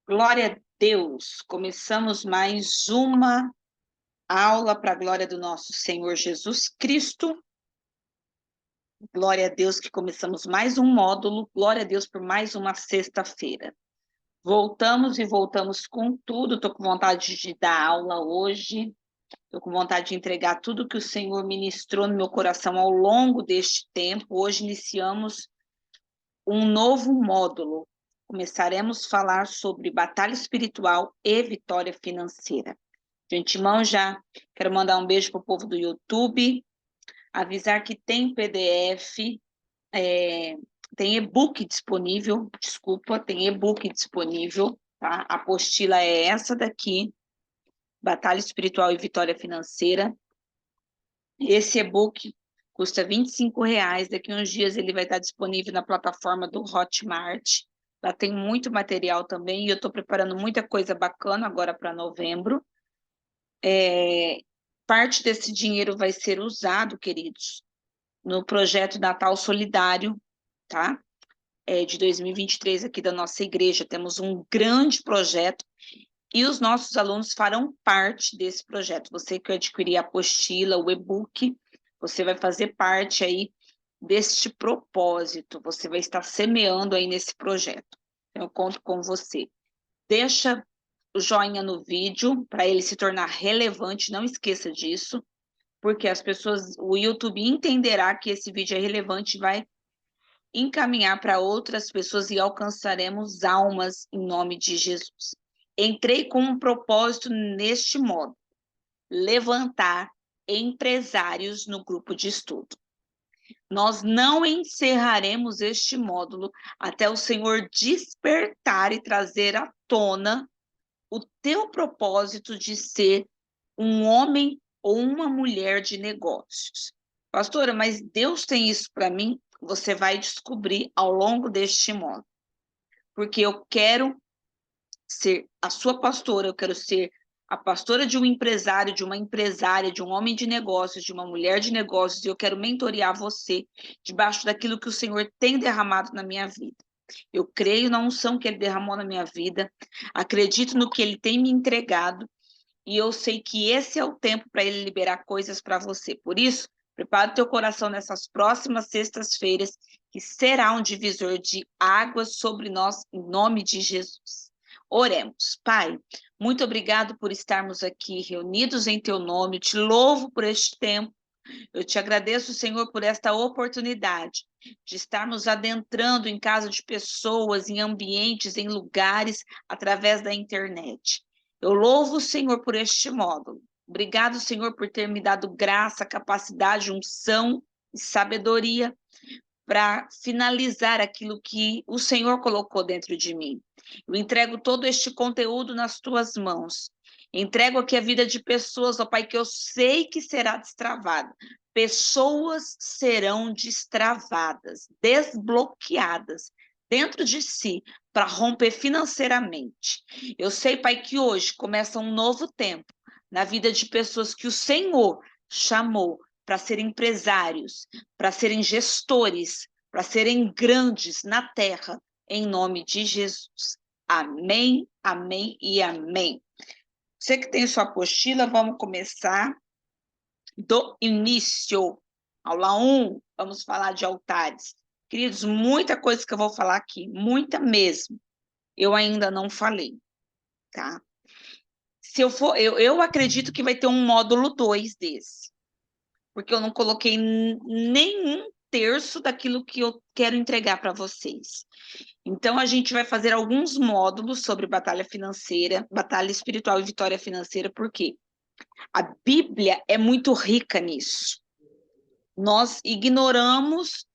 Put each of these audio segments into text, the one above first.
Glória a Deus! Começamos mais uma aula para a glória do nosso Senhor Jesus Cristo. Glória a Deus que começamos mais um módulo. Glória a Deus por mais uma sexta-feira. Voltamos com tudo. Estou com vontade de dar aula hoje. Estou com vontade de entregar tudo que o Senhor ministrou no meu coração ao longo deste tempo. Hoje iniciamos um novo módulo. Começaremos a falar sobre batalha espiritual e vitória financeira. De antemão, já quero mandar um beijo para o povo do YouTube, avisar que tem PDF, tem e-book disponível, tem e-book disponível, tá? A apostila é essa daqui, Batalha Espiritual e Vitória Financeira. Esse e-book custa R$ 25, daqui a uns dias ele vai estar disponível na plataforma do Hotmart. Lá tem muito material também, e eu estou preparando muita coisa bacana agora para novembro. Parte desse dinheiro vai ser usado, queridos, no projeto Natal Solidário, tá? De 2023 aqui da nossa igreja. Temos um grande projeto e os nossos alunos farão parte desse projeto. Você que adquirir a apostila, o e-book, você vai fazer parte aí deste propósito. Você vai estar semeando aí nesse projeto. Eu conto com você. Deixa o joinha no vídeo para ele se tornar relevante, não esqueça disso, porque as pessoas, o YouTube entenderá que esse vídeo é relevante e vai encaminhar para outras pessoas e alcançaremos almas em nome de Jesus. Entrei com um propósito neste modo: levantar empresários no grupo de estudo. Nós não encerraremos este módulo até o Senhor despertar e trazer à tona o teu propósito de ser um homem ou uma mulher de negócios. Pastora, mas Deus tem isso para mim? Você vai descobrir ao longo deste módulo. Porque eu quero ser a sua pastora, eu quero ser a pastora de um empresário, de uma empresária, de um homem de negócios, de uma mulher de negócios, e eu quero mentorear você debaixo daquilo que o Senhor tem derramado na minha vida. Eu creio na unção que Ele derramou na minha vida, acredito no que Ele tem me entregado, e eu sei que esse é o tempo para Ele liberar coisas para você. Por isso, prepara o teu coração nessas próximas sextas-feiras, que será um divisor de águas sobre nós, em nome de Jesus. Oremos. Pai, muito obrigado por estarmos aqui reunidos em teu nome. Eu te louvo por este tempo. Eu te agradeço, Senhor, por esta oportunidade de estarmos adentrando em casa de pessoas, em ambientes, em lugares, através da internet. Eu louvo o Senhor por este módulo. Obrigado, Senhor, por ter me dado graça, capacidade, unção e sabedoria para finalizar aquilo que o Senhor colocou dentro de mim. Eu entrego todo este conteúdo nas tuas mãos. Entrego aqui a vida de pessoas, ó Pai, que eu sei que será destravada. Pessoas serão destravadas, desbloqueadas dentro de si para romper financeiramente. Eu sei, Pai, que hoje começa um novo tempo na vida de pessoas que o Senhor chamou para serem empresários, para serem gestores, para serem grandes na terra, em nome de Jesus. Amém, amém e amém. Você que tem sua apostila, vamos começar do início. Aula 1, vamos falar de altares. Queridos, muita coisa que eu vou falar aqui, muita mesmo, eu ainda não falei, tá? Se eu for, eu acredito que vai ter um módulo 2 desse, porque eu não coloquei nenhum terço daquilo que eu quero entregar para vocês. Então, a gente vai fazer alguns módulos sobre batalha financeira, batalha espiritual e vitória financeira, porque a Bíblia é muito rica nisso. Nós ignoramos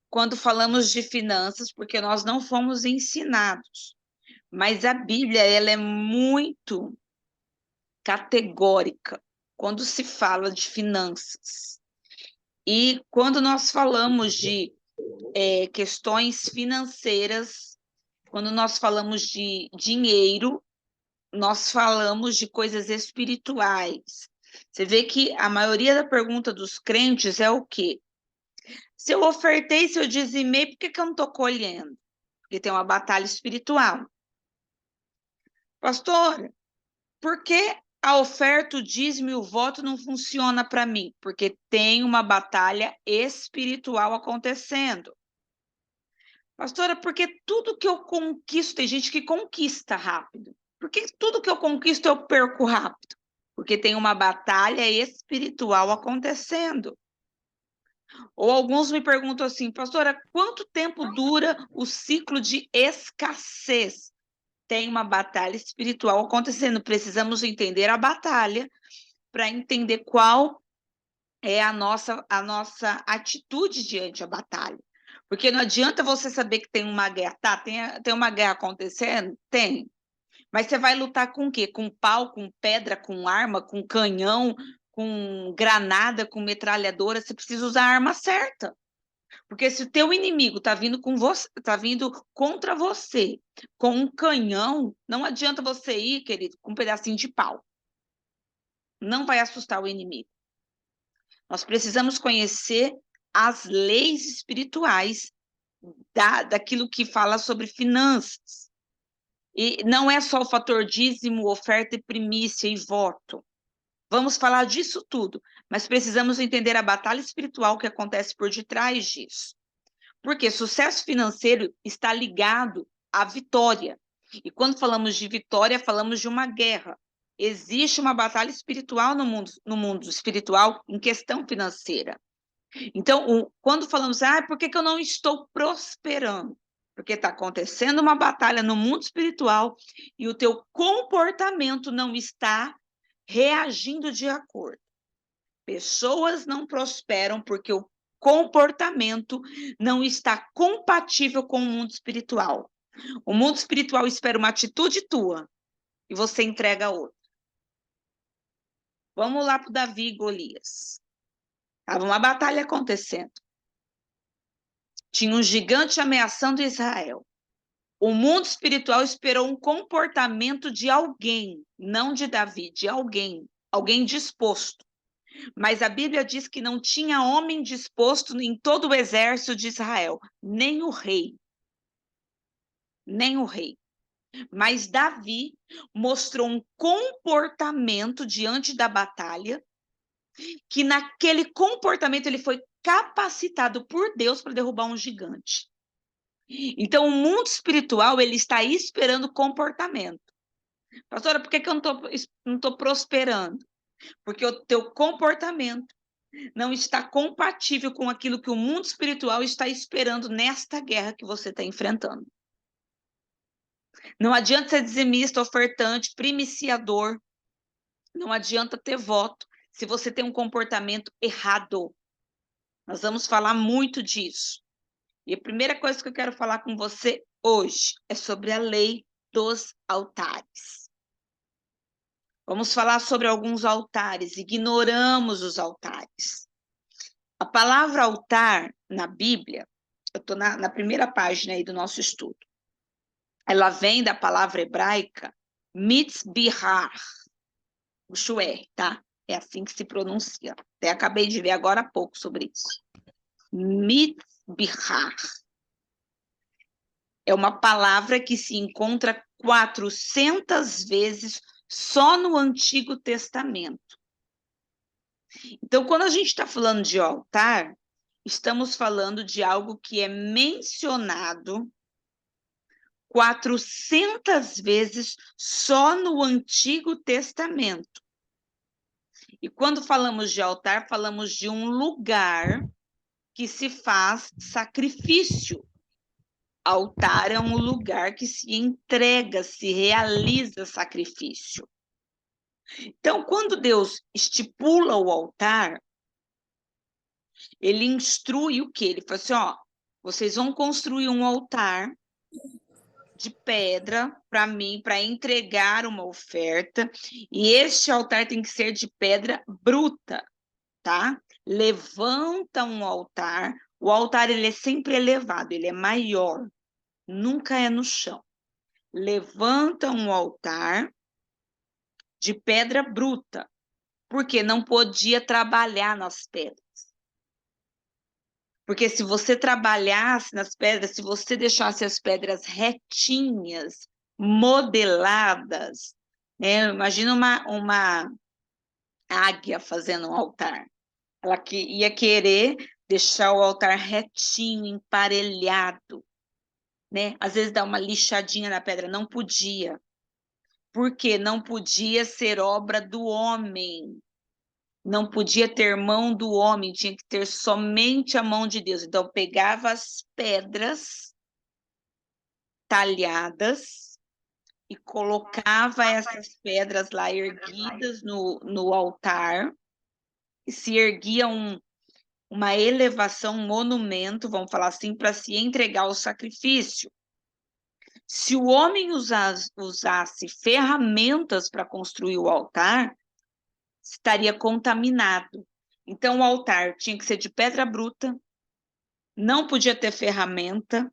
quando falamos de finanças, porque nós não fomos ensinados. Mas a Bíblia, ela é muito categórica quando se fala de finanças. E quando nós falamos de questões financeiras, quando nós falamos de dinheiro, nós falamos de coisas espirituais. Você vê que a maioria da pergunta dos crentes é o quê? Se eu ofertei, se eu dizimei, por que eu não estou colhendo? Porque tem uma batalha espiritual. Pastora, por que a oferta, o dízimo e o voto não funciona para mim? Porque tem uma batalha espiritual acontecendo. Pastora, porque tudo que eu conquisto, tem gente que conquista rápido. Por que tudo que eu conquisto eu perco rápido? Porque tem uma batalha espiritual acontecendo. Ou alguns me perguntam assim, pastora, quanto tempo dura o ciclo de escassez? Tem uma batalha espiritual acontecendo. Precisamos entender a batalha para entender qual é a nossa atitude diante da batalha. Porque não adianta você saber que tem uma guerra. Tá, tem uma guerra acontecendo? Tem. Mas você vai lutar com o quê? Com pau, com pedra, com arma, com canhão, com granada, com metralhadora. Você precisa usar a arma certa. Porque se o teu inimigo está vindo com você, tá vindo contra você com um canhão, não adianta você ir, querido, com um pedacinho de pau. Não vai assustar o inimigo. Nós precisamos conhecer as leis espirituais daquilo que fala sobre finanças. E não é só o fator dízimo, oferta e primícia e voto. Vamos falar disso tudo, mas precisamos entender a batalha espiritual que acontece por detrás disso. Porque sucesso financeiro está ligado à vitória. E quando falamos de vitória, falamos de uma guerra. Existe uma batalha espiritual no mundo espiritual em questão financeira. Então, quando falamos, por que eu não estou prosperando? Porque está acontecendo uma batalha no mundo espiritual e o teu comportamento não está reagindo de acordo. Pessoas não prosperam porque o comportamento não está compatível com o mundo espiritual. O mundo espiritual espera uma atitude tua e você entrega outra. Vamos lá para o Davi e Golias. Estava uma batalha acontecendo. Tinha um gigante ameaçando Israel. O mundo espiritual esperou um comportamento de alguém, não de Davi, de alguém disposto. Mas a Bíblia diz que não tinha homem disposto em todo o exército de Israel, nem o rei. Nem o rei. Mas Davi mostrou um comportamento diante da batalha, que naquele comportamento ele foi capacitado por Deus para derrubar um gigante. Então, o mundo espiritual, ele está esperando comportamento. Pastora, por que eu não estou prosperando? Porque o teu comportamento não está compatível com aquilo que o mundo espiritual está esperando nesta guerra que você está enfrentando. Não adianta ser dizimista, ofertante, primiciador. Não adianta ter voto se você tem um comportamento errado. Nós vamos falar muito disso. E a primeira coisa que eu quero falar com você hoje é sobre a lei dos altares. Vamos falar sobre alguns altares. Ignoramos os altares. A palavra altar na Bíblia, eu estou na primeira página aí do nosso estudo. Ela vem da palavra hebraica mitzbihar, o chué, tá? É assim que se pronuncia. Até acabei de ver agora há pouco sobre isso. Mitzbihar. É uma palavra que se encontra 400 vezes só no Antigo Testamento. Então, quando a gente está falando de altar, estamos falando de algo que é mencionado 400 vezes só no Antigo Testamento. E quando falamos de altar, falamos de um lugar que se faz sacrifício. Altar é um lugar que se entrega, se realiza sacrifício. Então, quando Deus estipula o altar, ele instrui o quê? Ele fala assim, vocês vão construir um altar de pedra para mim, para entregar uma oferta, e este altar tem que ser de pedra bruta, tá? Levanta um altar, o altar ele é sempre elevado, ele é maior, nunca é no chão. Levanta um altar de pedra bruta, porque não podia trabalhar nas pedras. Porque se você trabalhasse nas pedras, se você deixasse as pedras retinhas, modeladas, né? Imagina uma águia fazendo um altar. Ela ia querer deixar o altar retinho, emparelhado, né? Às vezes dá uma lixadinha na pedra, não podia. Porque não podia ser obra do homem. Não podia ter mão do homem, tinha que ter somente a mão de Deus. Então, pegava as pedras talhadas e colocava essas pedras lá erguidas no altar, e se erguia uma elevação, um monumento, vamos falar assim, para se entregar o sacrifício. Se o homem usasse ferramentas para construir o altar, estaria contaminado. Então, o altar tinha que ser de pedra bruta, não podia ter ferramenta,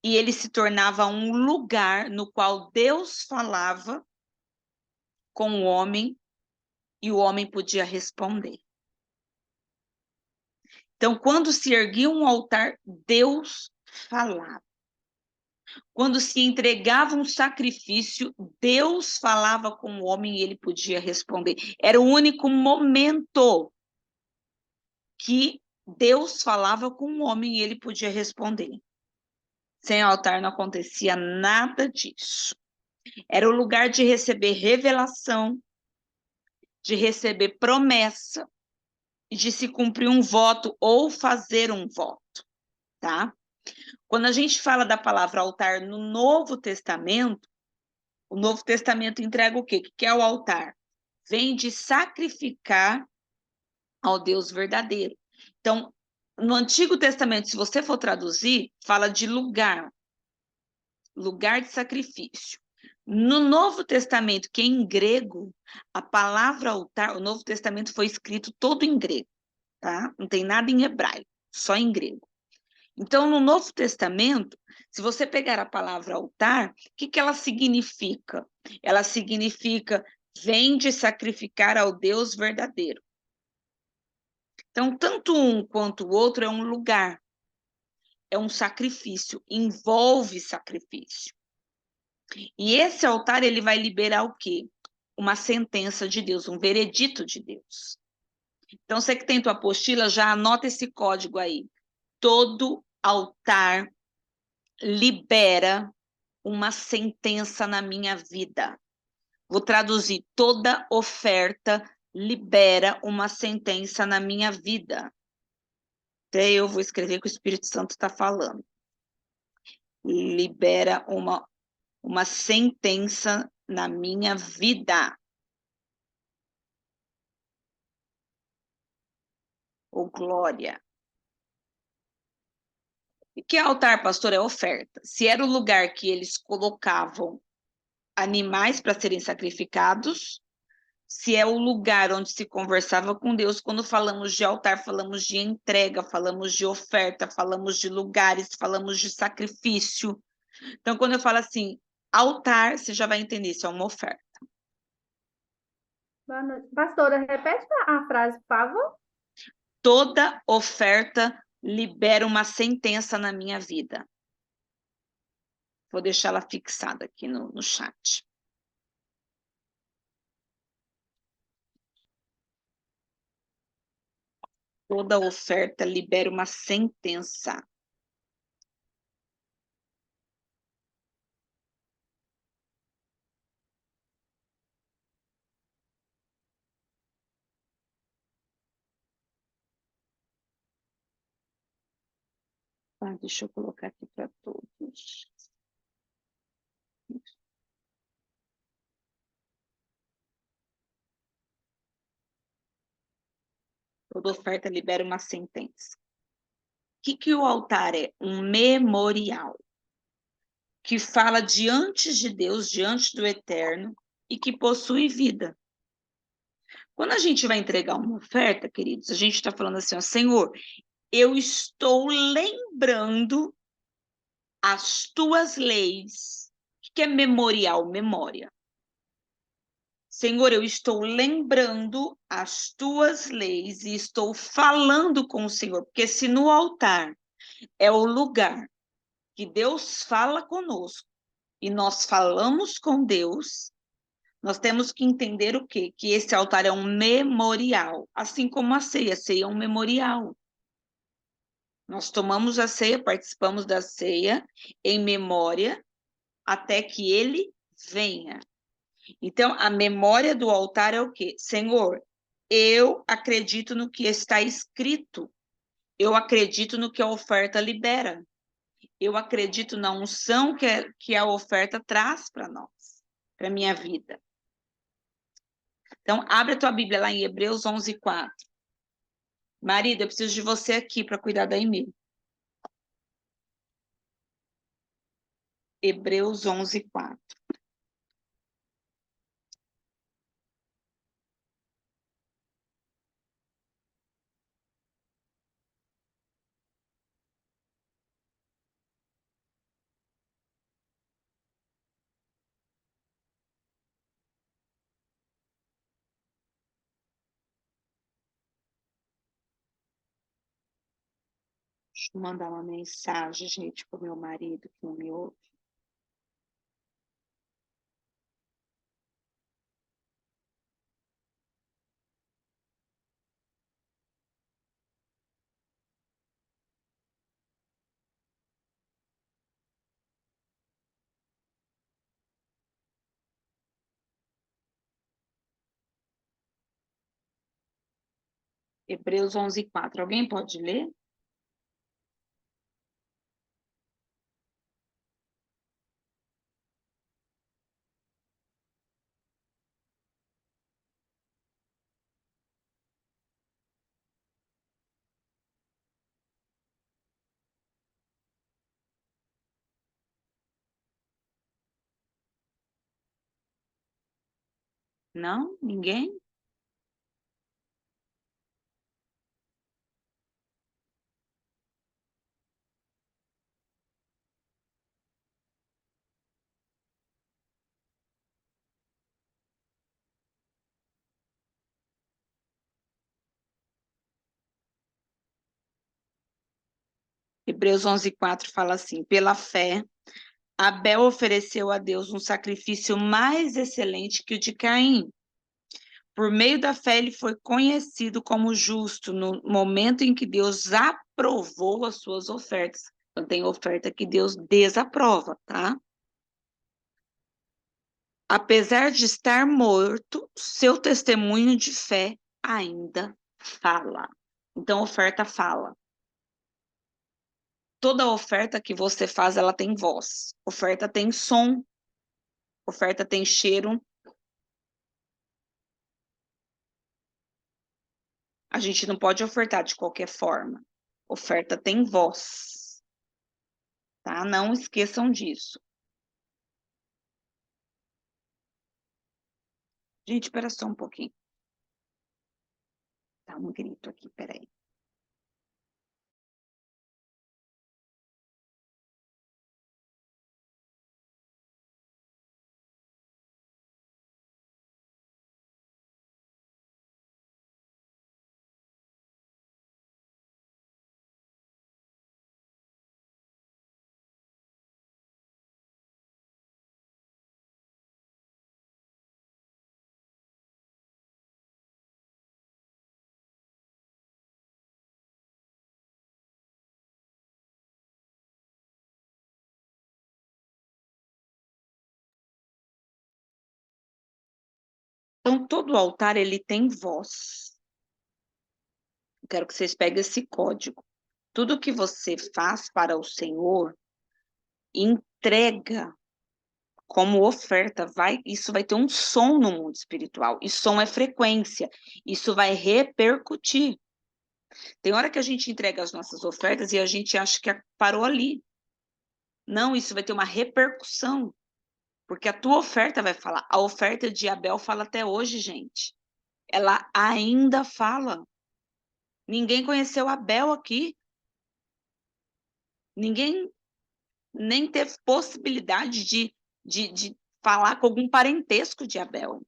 e ele se tornava um lugar no qual Deus falava com o homem e o homem podia responder. Então, quando se erguia um altar, Deus falava. Quando se entregava um sacrifício, Deus falava com o homem e ele podia responder. Era o único momento que Deus falava com o homem e ele podia responder. Sem altar não acontecia nada disso. Era o lugar de receber revelação, de receber promessa, e de se cumprir um voto ou fazer um voto, tá? Quando a gente fala da palavra altar no Novo Testamento, o Novo Testamento entrega o quê? O que é o altar? Vem de sacrificar ao Deus verdadeiro. Então, no Antigo Testamento, se você for traduzir, fala de lugar de sacrifício. No Novo Testamento, que é em grego, a palavra altar, o Novo Testamento foi escrito todo em grego, tá? Não tem nada em hebraico, só em grego. Então, no Novo Testamento, se você pegar a palavra altar, o que ela significa? Ela significa, vem de sacrificar ao Deus verdadeiro. Então, tanto um quanto o outro é um lugar, é um sacrifício, envolve sacrifício. E esse altar, ele vai liberar o quê? Uma sentença de Deus, um veredito de Deus. Então, você que tem tua apostila, já anota esse código aí. Todo altar libera uma sentença na minha vida. Vou traduzir, toda oferta libera uma sentença na minha vida. Até eu vou escrever o que o Espírito Santo está falando. Libera uma sentença na minha vida. Ô, glória. E que altar, pastor, é oferta? Se era o lugar que eles colocavam animais para serem sacrificados, se é o lugar onde se conversava com Deus. Quando falamos de altar, falamos de entrega, falamos de oferta, falamos de lugares, falamos de sacrifício. Então, quando eu falo assim, altar, você já vai entender, isso é uma oferta. Boa noite. Pastora, repete a frase, por favor. Toda oferta libera uma sentença na minha vida. Vou deixar ela fixada aqui no chat. Toda oferta libera uma sentença. Deixa eu colocar aqui para todos. Toda oferta libera uma sentença. O que o altar é? Um memorial que fala diante de Deus, diante do eterno, e que possui vida. Quando a gente vai entregar uma oferta, queridos, a gente está falando assim, ó, Senhor, eu estou lembrando as tuas leis. O que é memorial? Memória. Senhor, eu estou lembrando as tuas leis e estou falando com o Senhor, porque se no altar é o lugar que Deus fala conosco, e nós falamos com Deus, nós temos que entender o quê? Que esse altar é um memorial, assim como a ceia é um memorial. Nós tomamos a ceia, participamos da ceia em memória até que ele venha. Então, a memória do altar é o quê? Senhor, eu acredito no que está escrito. Eu acredito no que a oferta libera. Eu acredito na unção que a oferta traz para nós, para a minha vida. Então, abre a tua Bíblia lá em Hebreus 11:4. Marido, eu preciso de você aqui para cuidar da Emília. Hebreus 11:4. Deixa eu mandar uma mensagem, gente, para o meu marido que não me ouve. Hebreus 11:4. Alguém pode ler? Não? Ninguém? Hebreus 11:4 fala assim: pela fé, Abel ofereceu a Deus um sacrifício mais excelente que o de Caim. Por meio da fé, ele foi conhecido como justo no momento em que Deus aprovou as suas ofertas. Então, tem oferta que Deus desaprova, tá? Apesar de estar morto, seu testemunho de fé ainda fala. Então, oferta fala. Toda oferta que você faz, ela tem voz. Oferta tem som. Oferta tem cheiro. A gente não pode ofertar de qualquer forma. Oferta tem voz, tá? Não esqueçam disso. Gente, espera só um pouquinho. Tá um grito aqui, peraí. Então, todo altar, ele tem voz. Eu quero que vocês peguem esse código. Tudo que você faz para o Senhor, entrega como oferta, isso vai ter um som no mundo espiritual. E som é frequência. Isso vai repercutir. Tem hora que a gente entrega as nossas ofertas e a gente acha que parou ali. Não, isso vai ter uma repercussão. Porque a tua oferta vai falar. A oferta de Abel fala até hoje, gente. Ela ainda fala. Ninguém conheceu Abel aqui. Ninguém nem teve possibilidade de falar com algum parentesco de Abel.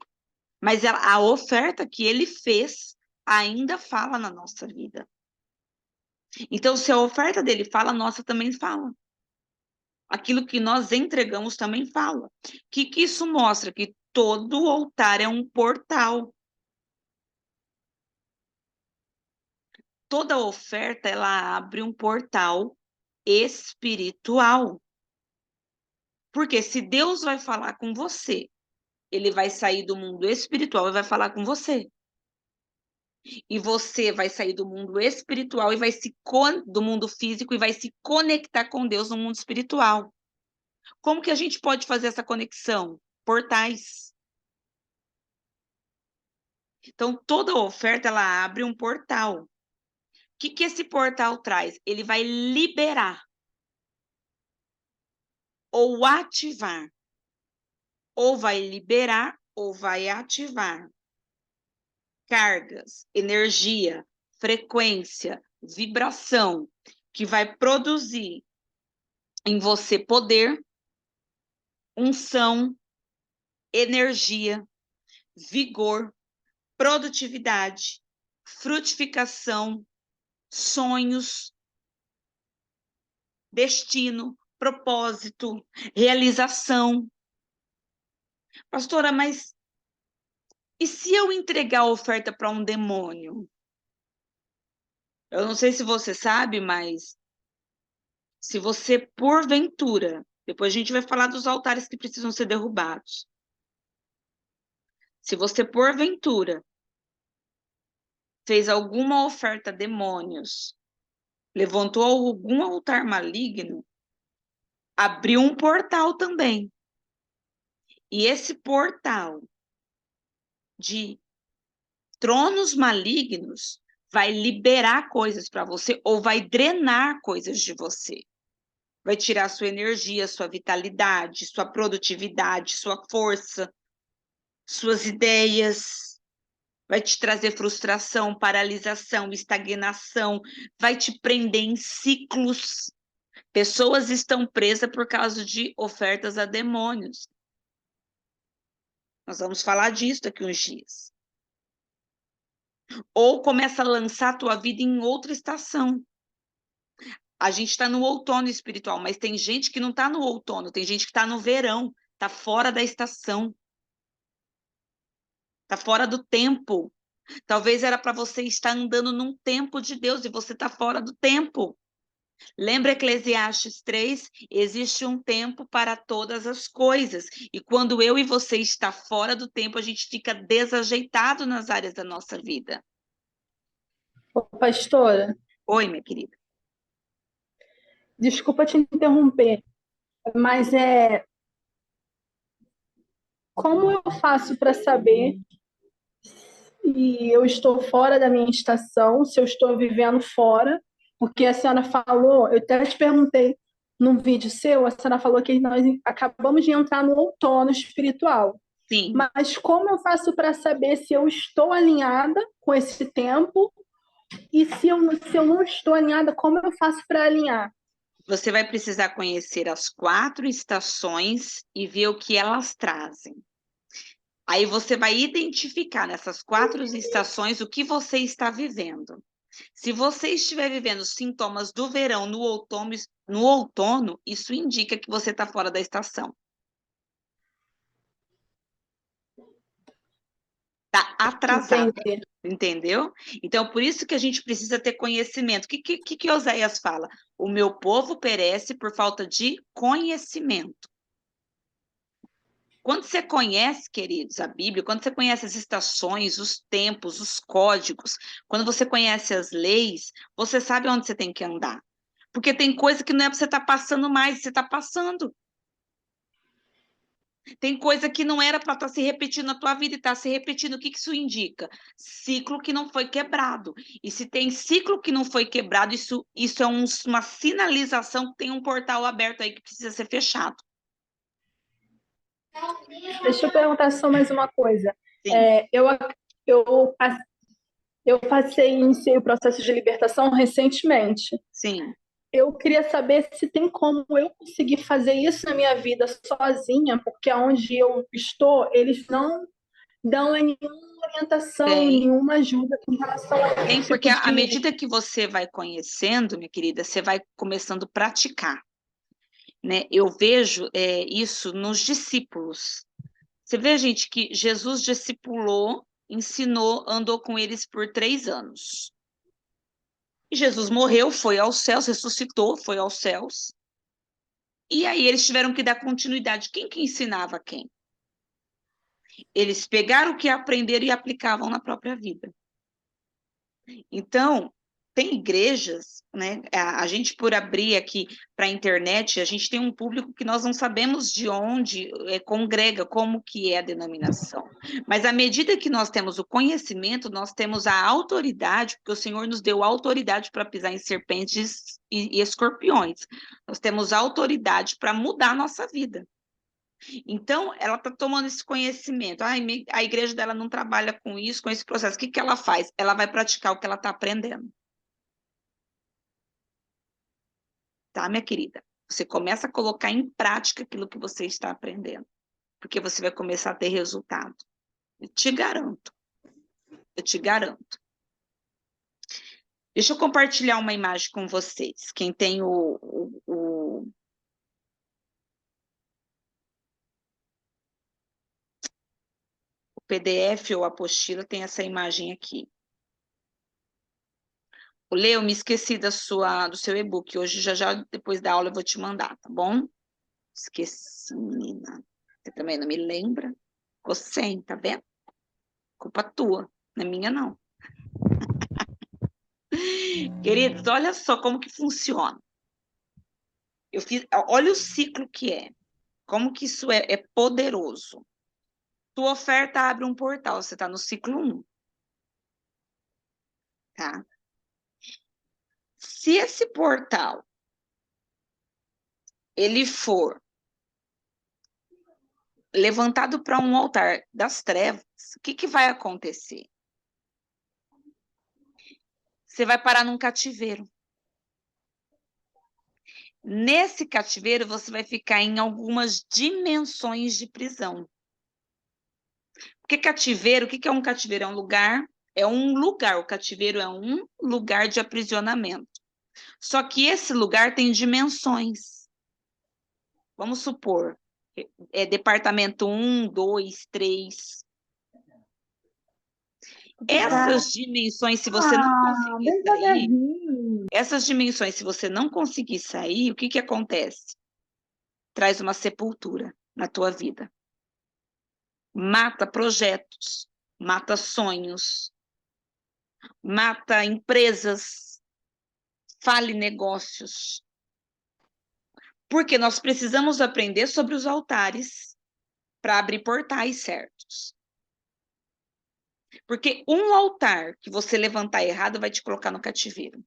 Mas a oferta que ele fez ainda fala na nossa vida. Então, se a oferta dele fala, a nossa também fala. aquilo que nós entregamos também fala. O que isso mostra? Que todo altar é um portal. Toda oferta, ela abre um portal espiritual. Porque se Deus vai falar com você, ele vai sair do mundo espiritual e vai falar com você. E você vai sair do mundo espiritual e vai do mundo físico e vai se conectar com Deus no mundo espiritual. Como que a gente pode fazer essa conexão? Portais. Então, toda oferta, ela abre um portal. O que esse portal traz? Ele vai liberar ou ativar. Ou vai liberar ou vai ativar cargas, energia, frequência, vibração, que vai produzir em você poder, unção, energia, vigor, produtividade, frutificação, sonhos, destino, propósito, realização. Pastora, mas e se eu entregar a oferta para um demônio? Eu não sei se você sabe, mas se você, porventura, depois a gente vai falar dos altares que precisam ser derrubados. Se você, porventura, fez alguma oferta a demônios, levantou algum altar maligno, abriu um portal também. E esse portal de tronos malignos vai liberar coisas para você ou vai drenar coisas de você. Vai tirar sua energia, sua vitalidade, sua produtividade, sua força, suas ideias. Vai te trazer frustração, paralisação, estagnação, vai te prender em ciclos. Pessoas estão presas por causa de ofertas a demônios. Nós vamos falar disso daqui uns dias. Ou começa a lançar a tua vida em outra estação. A gente está no outono espiritual, mas tem gente que não está no outono, tem gente que está no verão, está fora da estação, está fora do tempo. Talvez era para você estar andando num tempo de Deus e você está fora do tempo. Lembra Eclesiastes 3? Existe um tempo para todas as coisas. E quando eu e você está fora do tempo, a gente fica desajeitado nas áreas da nossa vida. Ô, pastora, Oi, minha querida. desculpa te interromper, mas como eu faço para saber se eu estou fora da minha estação, se eu estou vivendo fora? Porque a senhora falou, eu até te perguntei num vídeo seu, a senhora falou que nós acabamos de entrar no outono espiritual. Sim. Mas como eu faço para saber se eu estou alinhada com esse tempo? E se eu não estou alinhada, como eu faço para alinhar? Você vai precisar conhecer as 4 estações e ver o que elas trazem. Aí você vai identificar nessas 4 estações o que você está vivendo. Se você estiver vivendo sintomas do verão no outono, isso indica que você está fora da estação. Está atrasada. Entendi. Entendeu? Então, por isso que a gente precisa ter conhecimento. O que Oséias fala? O meu povo perece por falta de conhecimento. Quando você conhece, queridos, a Bíblia, quando você conhece as estações, os tempos, os códigos, quando você conhece as leis, você sabe onde você tem que andar. Porque tem coisa que não é para você estar passando mais, você está passando. Tem coisa que não era para estar se repetindo na tua vida e está se repetindo. O que isso indica? Ciclo que não foi quebrado. E se tem ciclo que não foi quebrado, isso é uma sinalização que tem um portal aberto aí que precisa ser fechado. Deixa eu perguntar só mais uma coisa. Sim. Eu iniciei o processo de libertação recentemente. Sim. Eu queria saber se tem como eu conseguir fazer isso na minha vida sozinha, porque onde eu estou, eles não dão nenhuma orientação, nenhuma ajuda com relação a isso. Tem, porque à medida que você vai conhecendo, minha querida, você vai começando a praticar. né? Eu vejo isso nos discípulos. Você vê, gente, que Jesus discipulou, ensinou, andou com eles por 3 anos. E Jesus morreu, foi aos céus, ressuscitou, foi aos céus. E aí eles tiveram que dar continuidade. Quem que ensinava quem? Eles pegaram o que aprenderam e aplicavam na própria vida. Então, tem igrejas, né? A gente, por abrir aqui para a internet, a gente tem um público que nós não sabemos de onde congrega, como que é a denominação. Mas à medida que nós temos o conhecimento, nós temos a autoridade, porque o Senhor nos deu autoridade para pisar em serpentes e escorpiões. Nós temos autoridade para mudar a nossa vida. Então, ela está tomando esse conhecimento. A igreja dela não trabalha com isso, com esse processo. O que ela faz? Ela vai praticar o que ela está aprendendo. Tá, minha querida? Você começa a colocar em prática aquilo que você está aprendendo. Porque você vai começar a ter resultado. Eu te garanto. Eu te garanto. Deixa eu compartilhar uma imagem com vocês. Quem tem o PDF ou apostila tem essa imagem aqui. Lê, eu me esqueci do seu e-book. Hoje, já, depois da aula, eu vou te mandar, tá bom? Esqueci, menina. Você também não me lembra? Ficou sem, tá vendo? Culpa tua, não é minha, não. Queridos, olha só como que funciona. Olha o ciclo que é. Como que isso é poderoso. Tua oferta abre um portal, você está no ciclo 1. Tá? Se esse portal ele for levantado para um altar das trevas, o que vai acontecer? Você vai parar num cativeiro. Nesse cativeiro, você vai ficar em algumas dimensões de prisão. Porque cativeiro, o que é um cativeiro? É um lugar, o cativeiro é um lugar de aprisionamento. Só que esse lugar tem dimensões. Vamos supor, departamento 1, 2, 3. Essas dimensões, se você não conseguir sair, essas dimensões, se você não conseguir sair, o que acontece? Traz uma sepultura na tua vida. Mata projetos, mata sonhos, mata empresas, fale negócios. Porque nós precisamos aprender sobre os altares para abrir portais certos. Porque um altar que você levantar errado vai te colocar no cativeiro.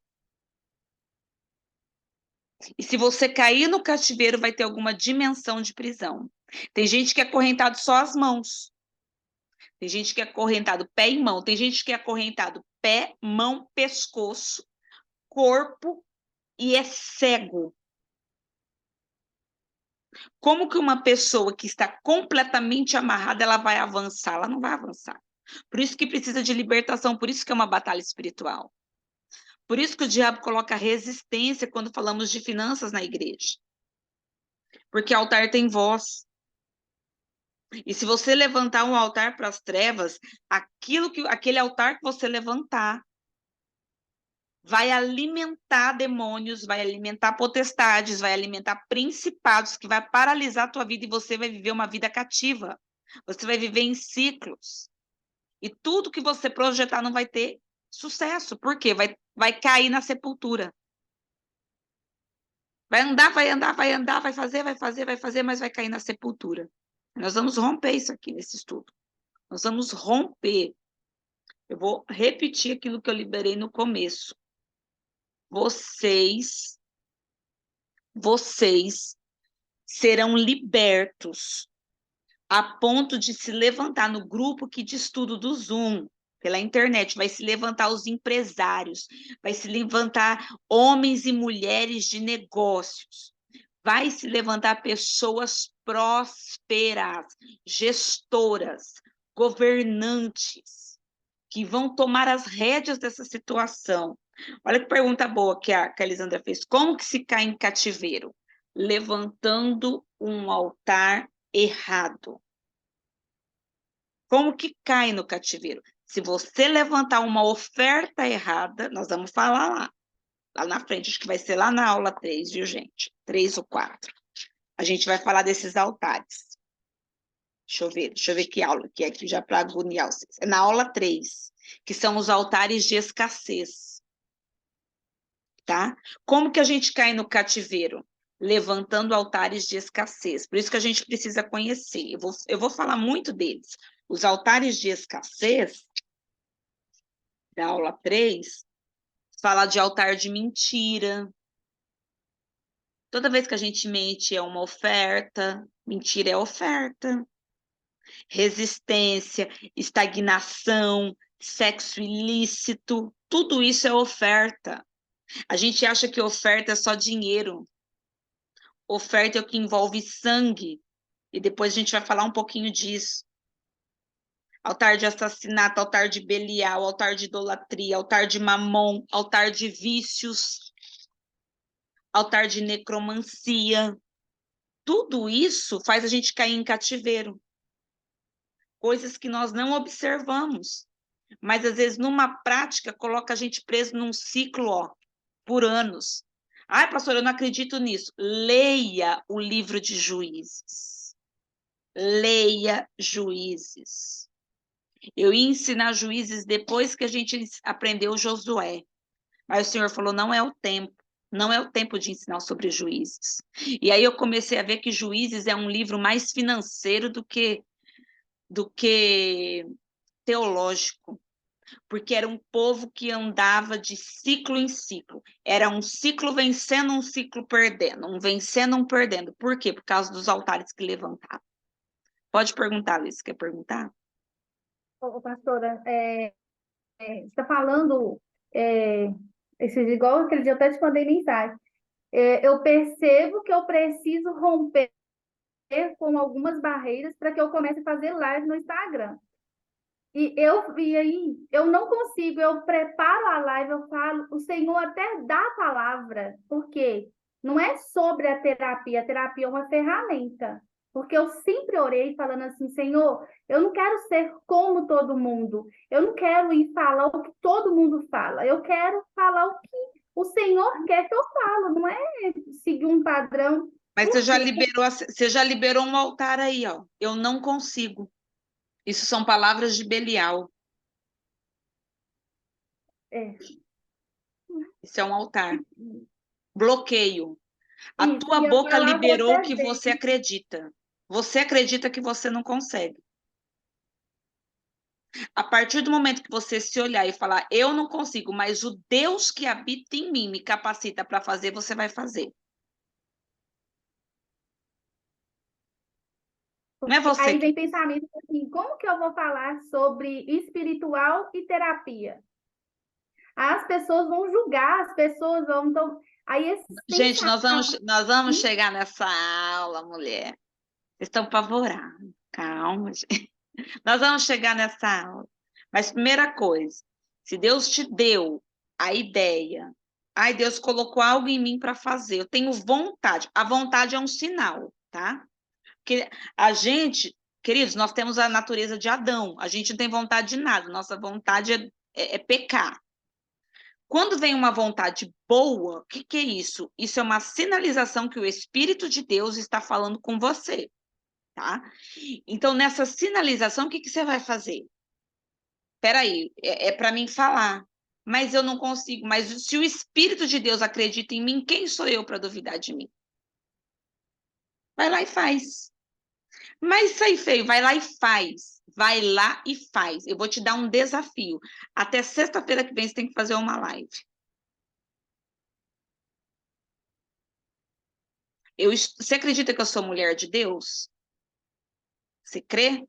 E se você cair no cativeiro, vai ter alguma dimensão de prisão. Tem gente que é acorrentado só as mãos. Tem gente que é acorrentado pé e mão. Tem gente que é acorrentado pé, mão, pescoço, corpo e é cego. Como que uma pessoa que está completamente amarrada, ela vai avançar? Ela não vai avançar. Por isso que precisa de libertação, por isso que é uma batalha espiritual. Por isso que o diabo coloca resistência quando falamos de finanças na igreja. Porque altar tem voz. E se você levantar um altar para as trevas, aquele altar que você levantar vai alimentar demônios, vai alimentar potestades, vai alimentar principados, que vai paralisar a tua vida e você vai viver uma vida cativa. Você vai viver em ciclos. E tudo que você projetar não vai ter sucesso. Por quê? Vai cair na sepultura. Vai andar, vai andar, vai andar, vai fazer, mas vai cair na sepultura. Nós vamos romper isso aqui nesse estudo. Nós vamos romper. Eu vou repetir aquilo que eu liberei no começo. Vocês serão libertos a ponto de se levantar no grupo de estudo do Zoom, pela internet, vai se levantar os empresários, vai se levantar homens e mulheres de negócios, vai se levantar pessoas prósperas, gestoras, governantes, que vão tomar as rédeas dessa situação. Olha que pergunta boa que a Elisandra fez. Como que se cai em cativeiro? levantando um altar errado. Como que cai no cativeiro? Se você levantar uma oferta errada, nós vamos falar lá na frente, acho que vai ser lá na aula 3, viu, gente? 3 ou 4. A gente vai falar desses altares. Deixa eu ver que aula que é aqui já para agoniar vocês. É na aula 3, que são os altares de escassez. Tá? Como que a gente cai no cativeiro? Levantando altares de escassez. Por isso que a gente precisa conhecer. Eu vou falar muito deles. Os altares de escassez, da aula 3, fala de altar de mentira. Toda vez que a gente mente é uma oferta, mentira é oferta. Resistência, estagnação, sexo ilícito, tudo isso é oferta. A gente acha que oferta é só dinheiro. Oferta é o que envolve sangue. E depois a gente vai falar um pouquinho disso. Altar de assassinato, altar de Belial, altar de idolatria, altar de Mamon, altar de vícios, altar de necromancia. Tudo isso faz a gente cair em cativeiro. Coisas que nós não observamos. Mas, às vezes, numa prática, coloca a gente preso num ciclo, ó, por anos. Ai, pastor, eu não acredito nisso. Leia o livro de Juízes. Leia Juízes. Eu ia ensinar Juízes depois que a gente aprendeu Josué. Mas o Senhor falou, não é o tempo. Não é o tempo de ensinar sobre Juízes. E aí eu comecei a ver que Juízes é um livro mais financeiro do que teológico. Porque era um povo que andava de ciclo em ciclo. Era um ciclo vencendo, um ciclo perdendo. Um vencendo, um perdendo. Por quê? Por causa dos altares que levantavam. Pode perguntar, Luiz, quer perguntar? Pastora, você está falando, igual aquele dia eu até te mandei mensagem. Eu percebo que eu preciso romper com algumas barreiras para que eu comece a fazer live no Instagram. E aí eu não consigo, eu preparo a live, eu falo, o Senhor até dá a palavra, porque não é sobre a terapia é uma ferramenta. Porque eu sempre orei falando assim, Senhor, eu não quero ser como todo mundo, eu não quero ir falar o que todo mundo fala, eu quero falar o que o Senhor quer que eu falo, não é seguir um padrão. Mas você já liberou um altar aí, ó. Eu não consigo. Isso são palavras de Belial. É. Isso é um altar. Bloqueio. A Isso, tua e a boca palavra liberou o até que vem. você acredita. Você acredita que você não consegue. A partir do momento que você se olhar e falar, eu não consigo, mas o Deus que habita em mim me capacita para fazer, você vai fazer. Não é você Aí que... vem pensamento assim, como que eu vou falar sobre espiritual e terapia? As pessoas vão julgar, as pessoas vão... Então, aí esses Gente, pensamentos... nós vamos chegar nessa aula, mulher. Vocês estão apavorados. Calma, gente. Nós vamos chegar nessa aula. Mas primeira coisa, se Deus te deu a ideia, ai, Deus colocou algo em mim para fazer, eu tenho vontade. A vontade é um sinal, tá? Porque a gente, queridos, nós temos a natureza de Adão, a gente não tem vontade de nada, nossa vontade é pecar. Quando vem uma vontade boa, o que é isso? Isso é uma sinalização que o Espírito de Deus está falando com você, tá? Então, nessa sinalização, o que você vai fazer? Peraí, é para mim falar, mas eu não consigo. Mas se o Espírito de Deus acredita em mim, quem sou eu para duvidar de mim? Vai lá e faz. Mas isso aí, feio, vai lá e faz. Vai lá e faz. Eu vou te dar um desafio. Até sexta-feira que vem você tem que fazer uma live. Você acredita que eu sou mulher de Deus? Você crê?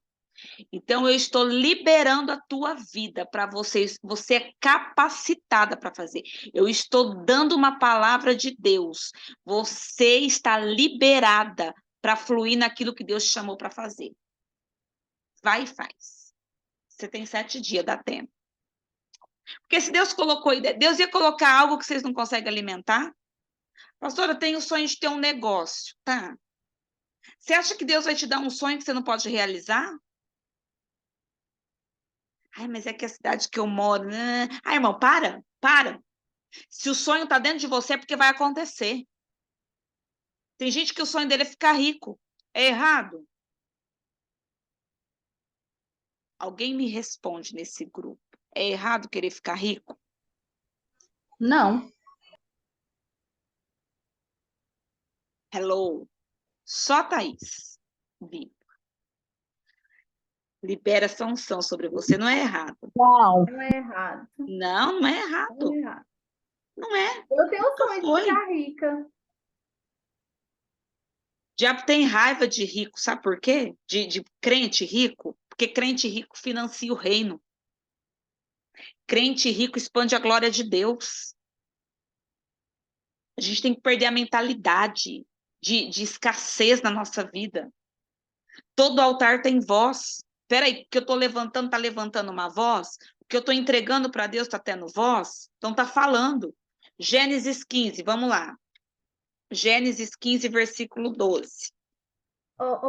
Então, eu estou liberando a tua vida para vocês. Você é capacitada para fazer. Eu estou dando uma palavra de Deus. Você está liberada para fluir naquilo que Deus te chamou para fazer. Vai e faz. Você tem 7 dias, dá tempo. Porque se Deus colocou ideia, Deus ia colocar algo que vocês não conseguem alimentar? Pastora, eu tenho o sonho de ter um negócio, tá? Você acha que Deus vai te dar um sonho que você não pode realizar? Ai, mas é que a cidade que eu moro, né? Ai, irmão, para. Se o sonho está dentro de você, é porque vai acontecer. Tem gente que o sonho dele é ficar rico. É errado? Alguém me responde nesse grupo. É errado querer ficar rico? Não. Hello. Só Thaís. Libera essa unção sobre você. Não é errado. Não. Não é errado. Não, não é Não é errado. errado. Não é. Eu tenho o Nunca sonho de foi. ficar rica. O diabo tem raiva de rico, sabe por quê? De crente rico, porque crente rico financia o reino. Crente rico expande a glória de Deus. A gente tem que perder a mentalidade de escassez na nossa vida. Todo altar tem voz. Espera aí, o que eu estou levantando, está levantando uma voz? O que eu estou entregando para Deus está tendo voz? Então está falando. Gênesis 15, vamos lá. Gênesis 15, versículo 12.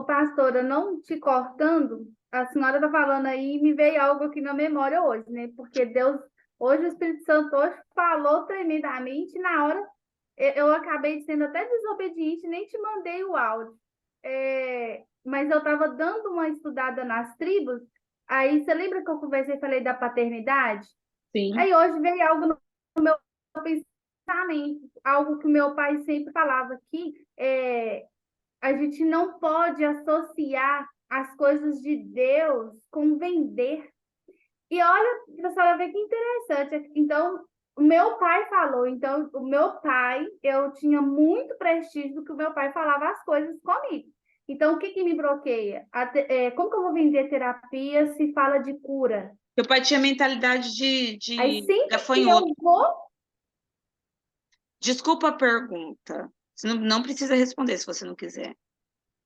Pastora, não te cortando, a senhora está falando aí e me veio algo aqui na memória hoje, né? Porque Deus, hoje o Espírito Santo hoje falou tremendamente, e na hora eu acabei sendo até desobediente, nem te mandei o áudio. Mas eu estava dando uma estudada nas tribos, aí você lembra que eu conversei e falei da paternidade? Sim. Aí hoje veio algo no meu pensamento, algo que o meu pai sempre falava, que a gente não pode associar as coisas de Deus com vender. E olha, para a senhora ver que interessante. Então, o meu pai falou, então, o meu pai, eu tinha muito prestígio do que o meu pai falava as coisas comigo. Então, o que que me bloqueia? Como que eu vou vender terapia se fala de cura? Meu pai tinha mentalidade de Aí, sempre que gafanhoto. eu vou... Desculpa a pergunta. Você não precisa responder se você não quiser.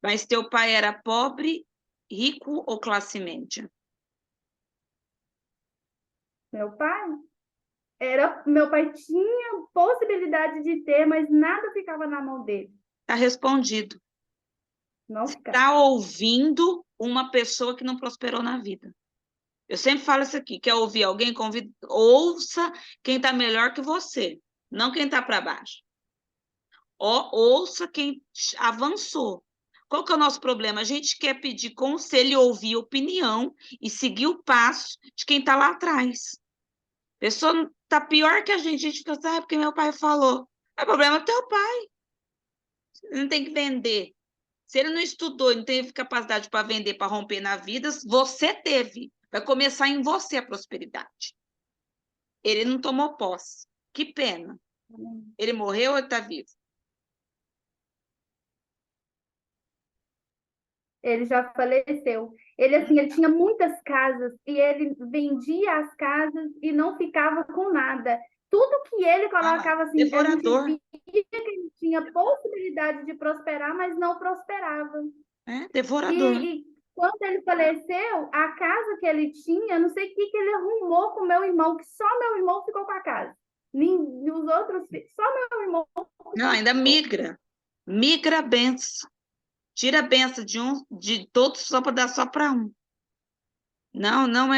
Mas teu pai era pobre, rico ou classe média? Meu pai tinha possibilidade de ter, mas nada ficava na mão dele. Está respondido. Não Você ficava. está ouvindo uma pessoa que não prosperou na vida. Eu sempre falo isso aqui, quer ouvir alguém, ouça quem está melhor que você, não quem está para baixo. Ouça quem avançou. Qual que é o nosso problema? A gente quer pedir conselho, ouvir opinião e seguir o passo de quem está lá atrás. A pessoa está pior que a gente fica assim, porque meu pai falou. O problema é teu pai. Ele não tem que vender. Se ele não estudou, não teve capacidade para vender, para romper na vida, você teve. Vai começar em você a prosperidade. Ele não tomou posse. Que pena. Ele morreu ou ele está vivo? Ele já faleceu. Ele, assim, ele tinha muitas casas e ele vendia as casas e não ficava com nada. Tudo que ele colocava, assim, a gente Devorador. via que ele tinha possibilidade de prosperar, mas não prosperava. Devorador. E quando ele faleceu, a casa que ele tinha, não sei o que ele arrumou com meu irmão, que só meu irmão ficou com a casa. Os outros, só meu irmão. Não, ainda migra. Migra a benção. Tira a benção de todos só para dar só para um. Não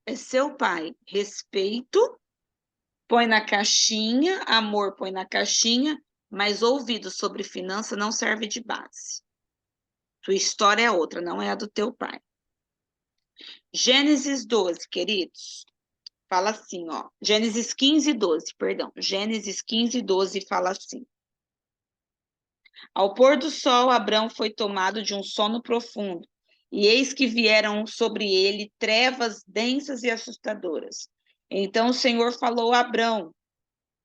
é seu pai. Respeito, põe na caixinha, amor põe na caixinha, mas ouvido sobre finança não serve de base. Tua história é outra, não é a do teu pai. Gênesis 12, queridos, fala assim, ó. Gênesis 15, 12, perdão. Gênesis 15, 12 fala assim. Ao pôr do sol, Abrão foi tomado de um sono profundo, e eis que vieram sobre ele trevas densas e assustadoras. Então o Senhor falou a Abrão,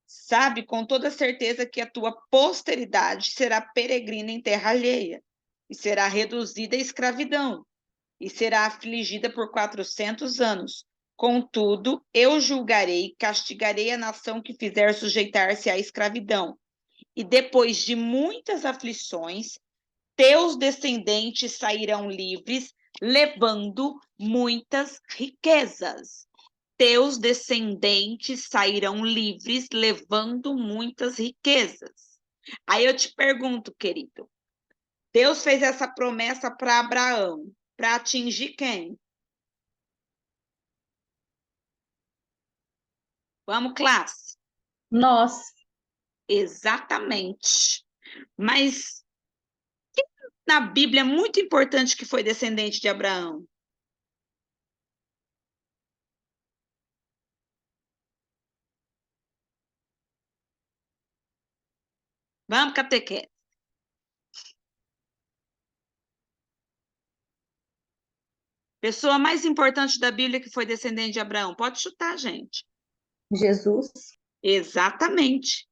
sabe com toda certeza que a tua posteridade será peregrina em terra alheia, e será reduzida à escravidão, e será afligida por 400 anos. Contudo, eu julgarei e castigarei a nação que fizer sujeitar-se à escravidão. E depois de muitas aflições, teus descendentes sairão livres, levando muitas riquezas. Teus descendentes sairão livres, levando muitas riquezas. Aí eu te pergunto, querido, Deus fez essa promessa para Abraão, para atingir quem? Vamos, classe? Nós. Exatamente. Mas na Bíblia é muito importante que foi descendente de Abraão. Vamos, catequese. Pessoa mais importante da Bíblia que foi descendente de Abraão. Pode chutar, gente. Jesus. Exatamente.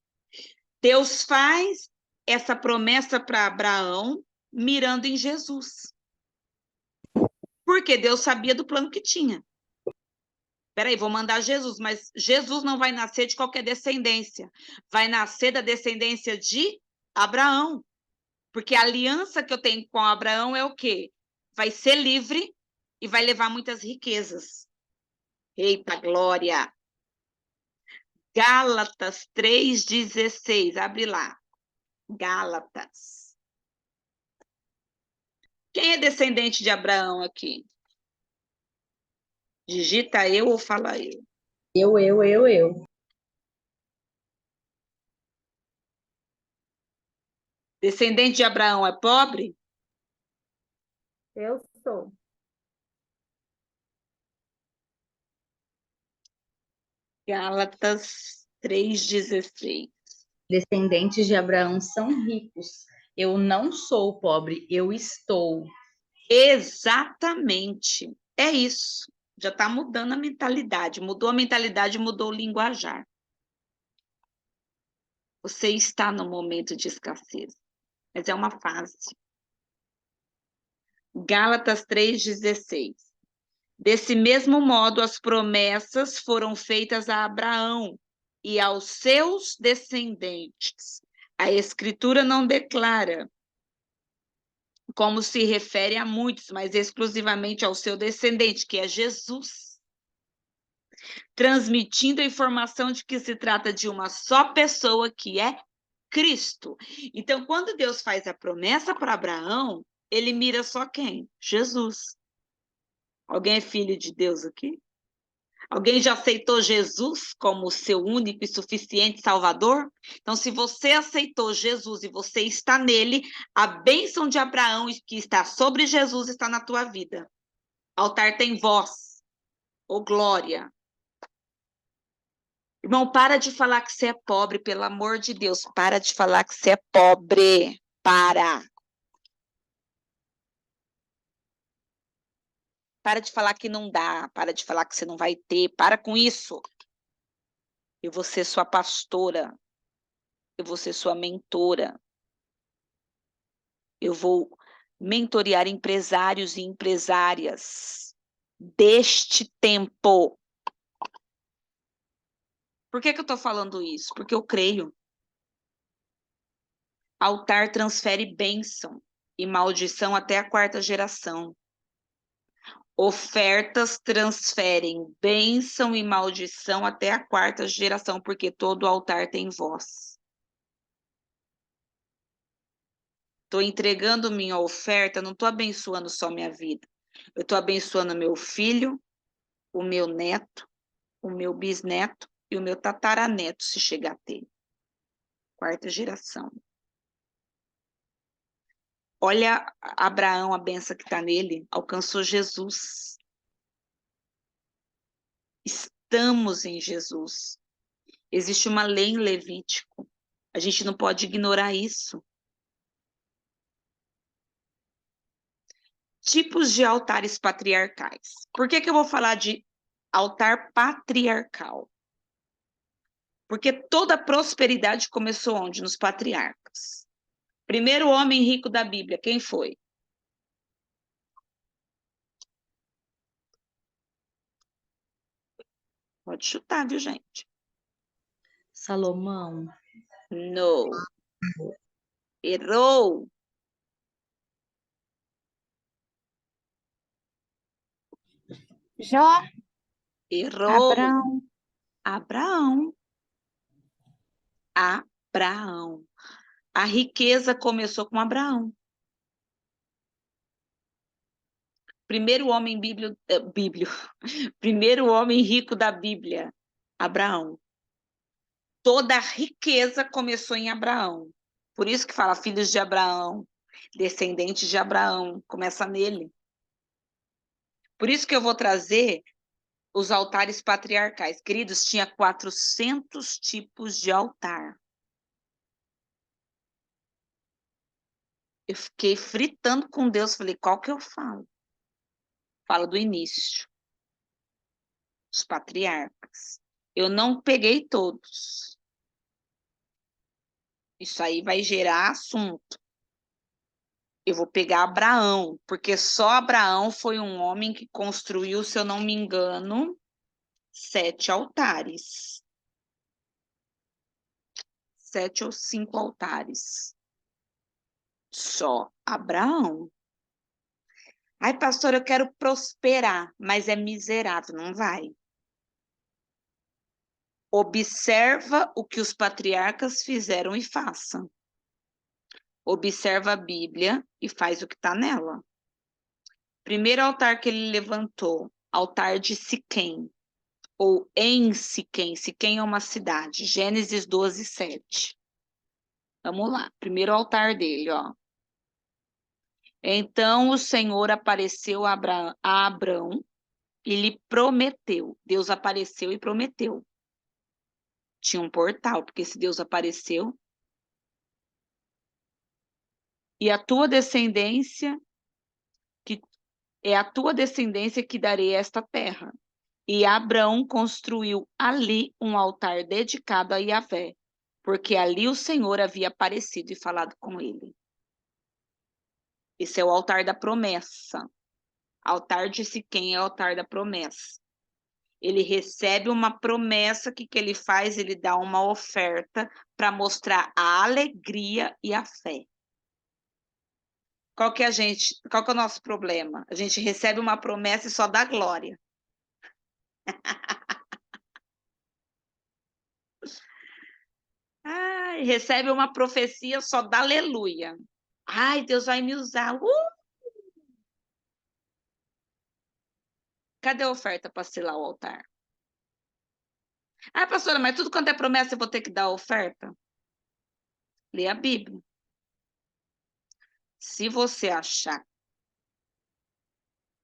Deus faz essa promessa para Abraão mirando em Jesus. Porque Deus sabia do plano que tinha. Peraí, vou mandar Jesus, mas Jesus não vai nascer de qualquer descendência. Vai nascer da descendência de Abraão. Porque a aliança que eu tenho com Abraão é o quê? Vai ser livre e vai levar muitas riquezas. Eita, glória! Gálatas 3,16, abre lá. Gálatas. Quem é descendente de Abraão aqui? Digita eu ou fala eu? Eu. Descendente de Abraão é pobre? Eu sou. Gálatas 3,16. Descendentes de Abraão são ricos. Eu não sou pobre, eu estou. Exatamente. É isso. Já está mudando a mentalidade. Mudou a mentalidade, mudou o linguajar. Você está no momento de escassez, mas é uma fase. Gálatas 3,16. Desse mesmo modo, as promessas foram feitas a Abraão e aos seus descendentes. A Escritura não declara como se refere a muitos, mas exclusivamente ao seu descendente, que é Jesus, transmitindo a informação de que se trata de uma só pessoa, que é Cristo. Então, quando Deus faz a promessa para Abraão, ele mira só quem? Jesus. Alguém é filho de Deus aqui? Alguém já aceitou Jesus como seu único e suficiente Salvador? Então, se você aceitou Jesus e você está nele, a bênção de Abraão que está sobre Jesus está na tua vida. Altar tem voz, ou glória. Irmão, para de falar que você é pobre, pelo amor de Deus. Para de falar que você é pobre. Para. Para de falar que não dá. Para de falar que você não vai ter. Para com isso. Eu vou ser sua pastora. Eu vou ser sua mentora. Eu vou mentorear empresários e empresárias deste tempo. Por que eu estou falando isso? Porque eu creio. Altar transfere bênção e maldição até a quarta geração. Ofertas transferem bênção e maldição até a quarta geração, porque todo altar tem voz. Estou entregando minha oferta, não estou abençoando só minha vida. Eu estou abençoando meu filho, o meu neto, o meu bisneto e o meu tataraneto, se chegar a ter. Quarta geração. Olha Abraão, a benção que está nele, alcançou Jesus. Estamos em Jesus. Existe uma lei em Levítico. A gente não pode ignorar isso. Tipos de altares patriarcais. Por que eu vou falar de altar patriarcal? Porque toda a prosperidade começou onde? Nos patriarcas. Primeiro homem rico da Bíblia, quem foi? Pode chutar, viu, gente? Salomão. No. Errou. Jó, Errou. Abrão, Abraão. Abraão. A riqueza começou com Abraão. Primeiro homem primeiro homem rico da Bíblia, Abraão. Toda a riqueza começou em Abraão. Por isso que fala filhos de Abraão, descendentes de Abraão, começa nele. Por isso que eu vou trazer os altares patriarcais. Queridos, tinha 400 tipos de altar. Eu fiquei fritando com Deus, falei, qual que eu falo? Fala do início. Os patriarcas. Eu não peguei todos. Isso aí vai gerar assunto. Eu vou pegar Abraão, porque só Abraão foi um homem que construiu, se eu não me engano, 7 altares. 7 ou 5 altares. Só Abraão. Ai, pastor, eu quero prosperar, mas é miserável, não vai. Observa o que os patriarcas fizeram e façam. Observa a Bíblia e faz o que está nela. Primeiro altar que ele levantou, altar de Siquém, ou em Siquém. Siquém é uma cidade. Gênesis 12, 7. Vamos lá. Primeiro altar dele, ó. Então o Senhor apareceu a Abrão e lhe prometeu. Deus apareceu e prometeu. Tinha um portal, porque se Deus apareceu. E a tua descendência, que é a tua descendência que darei esta terra. E Abraão construiu ali um altar dedicado a Yahvé, porque ali o Senhor havia aparecido e falado com ele. Esse é o altar da promessa. Altar de Siquém é o altar da promessa. Ele recebe uma promessa, o que ele faz? Ele dá uma oferta para mostrar a alegria e a fé. Qual que é o nosso problema? A gente recebe uma promessa e só dá glória. Ai, recebe uma profecia, só dá aleluia. Ai, Deus vai me usar. Cadê a oferta para selar o altar? Ah, pastora, mas tudo quanto é promessa eu vou ter que dar a oferta? Lê a Bíblia. Se você achar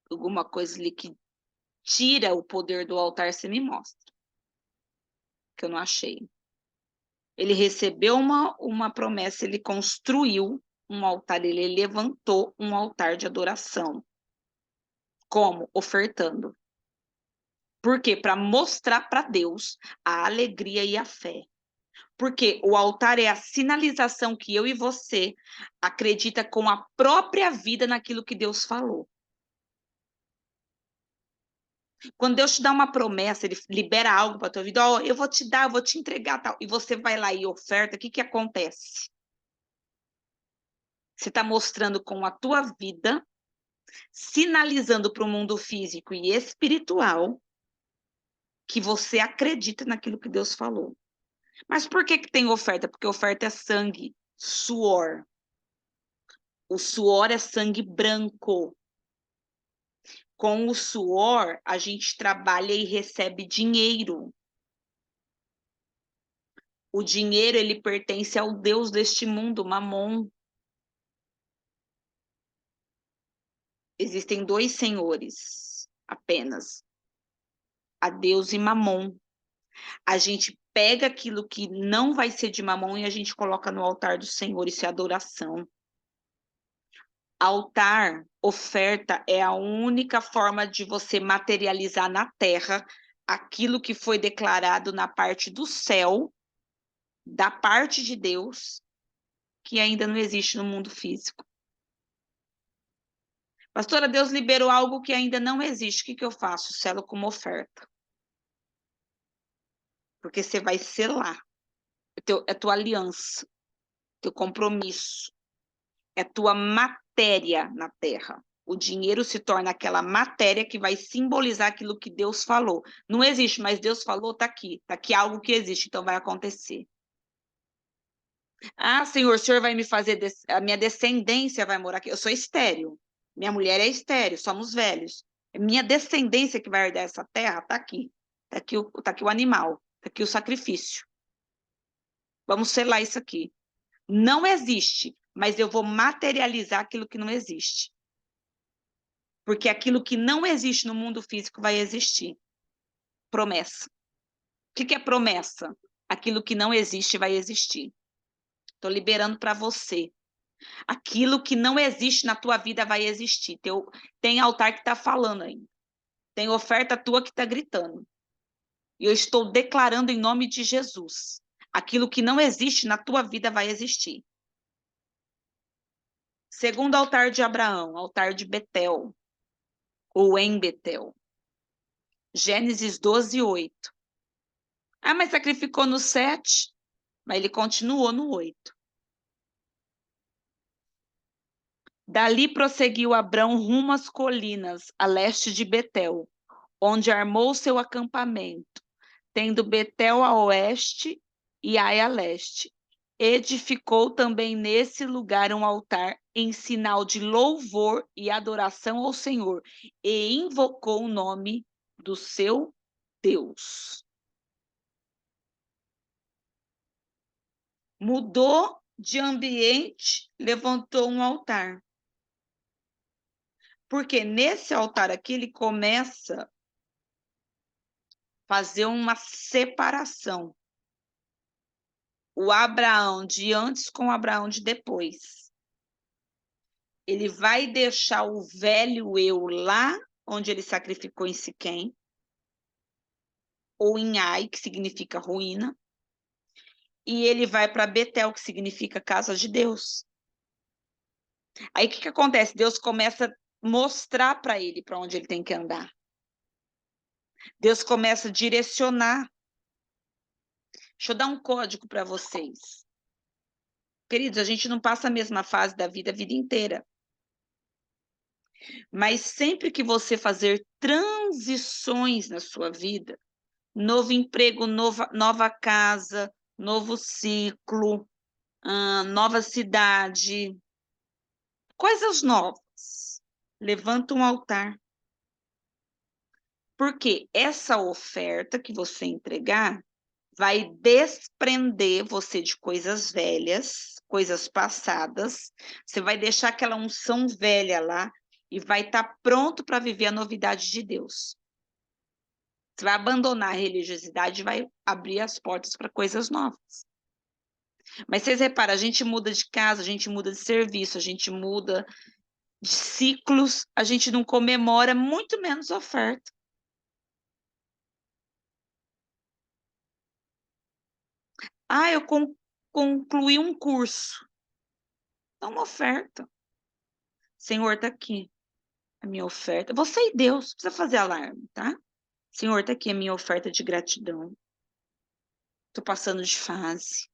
alguma coisa ali que tira o poder do altar, você me mostra. Que eu não achei. Ele recebeu uma promessa, ele construiu um altar, ele levantou um altar de adoração. Como? Ofertando. Por quê? Para mostrar para Deus a alegria e a fé. Porque o altar é a sinalização que eu e você acredita com a própria vida naquilo que Deus falou. Quando Deus te dá uma promessa, ele libera algo para a tua vida, ó, eu vou te dar, eu vou te entregar, tal, e você vai lá e oferta, o que acontece? Você está mostrando com a tua vida, sinalizando para o mundo físico e espiritual que você acredita naquilo que Deus falou. Mas por que tem oferta? Porque oferta é sangue, suor. O suor é sangue branco. Com o suor, a gente trabalha e recebe dinheiro. O dinheiro, ele pertence ao Deus deste mundo, Mamon. Existem 2 senhores apenas, a Deus e Mamon. A gente pega aquilo que não vai ser de Mamon e a gente coloca no altar do Senhor, isso é adoração. Altar, oferta, é a única forma de você materializar na terra aquilo que foi declarado na parte do céu, da parte de Deus, que ainda não existe no mundo físico. Pastora, Deus liberou algo que ainda não existe. O que eu faço? Selo como oferta. Porque você vai selar. É tua aliança, teu compromisso. É tua matéria na terra. O dinheiro se torna aquela matéria que vai simbolizar aquilo que Deus falou. Não existe, mas Deus falou, tá aqui. Tá aqui algo que existe, então vai acontecer. Ah, Senhor, o Senhor vai me fazer, a minha descendência vai morar aqui. Eu sou estéril. Minha mulher é estéril, somos velhos. Minha descendência que vai herdar essa terra está aqui. Tá aqui o animal, está aqui o sacrifício. Vamos selar isso aqui. Não existe, mas eu vou materializar aquilo que não existe. Porque aquilo que não existe no mundo físico vai existir. Promessa. O que é promessa? Aquilo que não existe vai existir. Estou liberando para você. Aquilo que não existe na tua vida vai existir. Tem altar que está falando ainda. Tem oferta tua que está gritando. E eu estou declarando em nome de Jesus. Aquilo que não existe na tua vida vai existir. Segundo altar de Abraão, altar de Betel, ou em Betel. Gênesis 12, 8. Ah, mas sacrificou no 7, mas ele continuou no 8. Dali prosseguiu Abrão rumo às colinas, a leste de Betel, onde armou seu acampamento, tendo Betel a oeste e Ai a leste. Edificou também nesse lugar um altar em sinal de louvor e adoração ao Senhor, e invocou o nome do seu Deus. Mudou de ambiente, levantou um altar. Porque nesse altar aqui ele começa a fazer uma separação. O Abraão de antes com o Abraão de depois. Ele vai deixar o velho eu lá, onde ele sacrificou em Siquém, ou em Ai, que significa ruína, e ele vai para Betel, que significa casa de Deus. Aí o que acontece? Deus começa a mostrar para ele para onde ele tem que andar. Deus começa a direcionar. Deixa eu dar um código para vocês. Queridos, a gente não passa a mesma fase da vida a vida inteira. Mas sempre que você fazer transições na sua vida, novo emprego, nova casa, novo ciclo, nova cidade, coisas novas, levanta um altar. Porque essa oferta que você entregar vai desprender você de coisas velhas, coisas passadas. Você vai deixar aquela unção velha lá e vai estar pronto para viver a novidade de Deus. Você vai abandonar a religiosidade e vai abrir as portas para coisas novas. Mas vocês reparam, a gente muda de casa, a gente muda de serviço, a gente muda de ciclos, a gente não comemora, muito menos oferta. Ah, eu concluí um curso. É uma oferta. Senhor, está aqui a minha oferta. Você e Deus, não precisa fazer alarme, tá? Senhor, está aqui a minha oferta de gratidão. Estou passando de fase.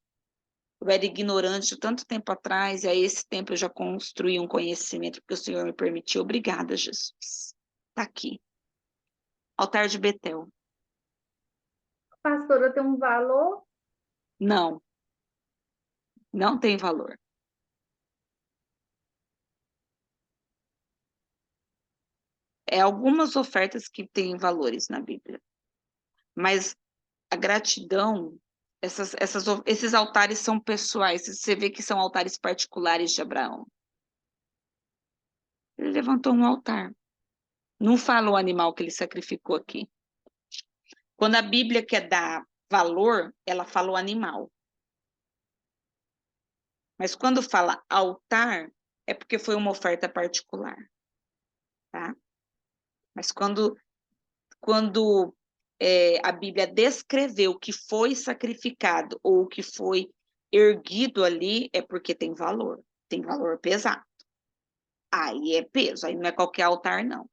Eu era ignorante tanto tempo atrás, e a esse tempo eu já construí um conhecimento, porque o Senhor me permitiu. Obrigada, Jesus. Está aqui. Altar de Betel. Pastora, tem um valor? Não. Não tem valor. É algumas ofertas que têm valores na Bíblia. Mas a gratidão, esses altares são pessoais. Você vê que são altares particulares de Abraão. Ele levantou um altar. Não fala o animal que ele sacrificou aqui. Quando a Bíblia quer dar valor, ela fala o animal. Mas quando fala altar, é porque foi uma oferta particular. Tá? Mas quando a Bíblia descreveu o que foi sacrificado ou o que foi erguido ali, é porque tem valor pesado. Aí é peso, aí não é qualquer altar, não.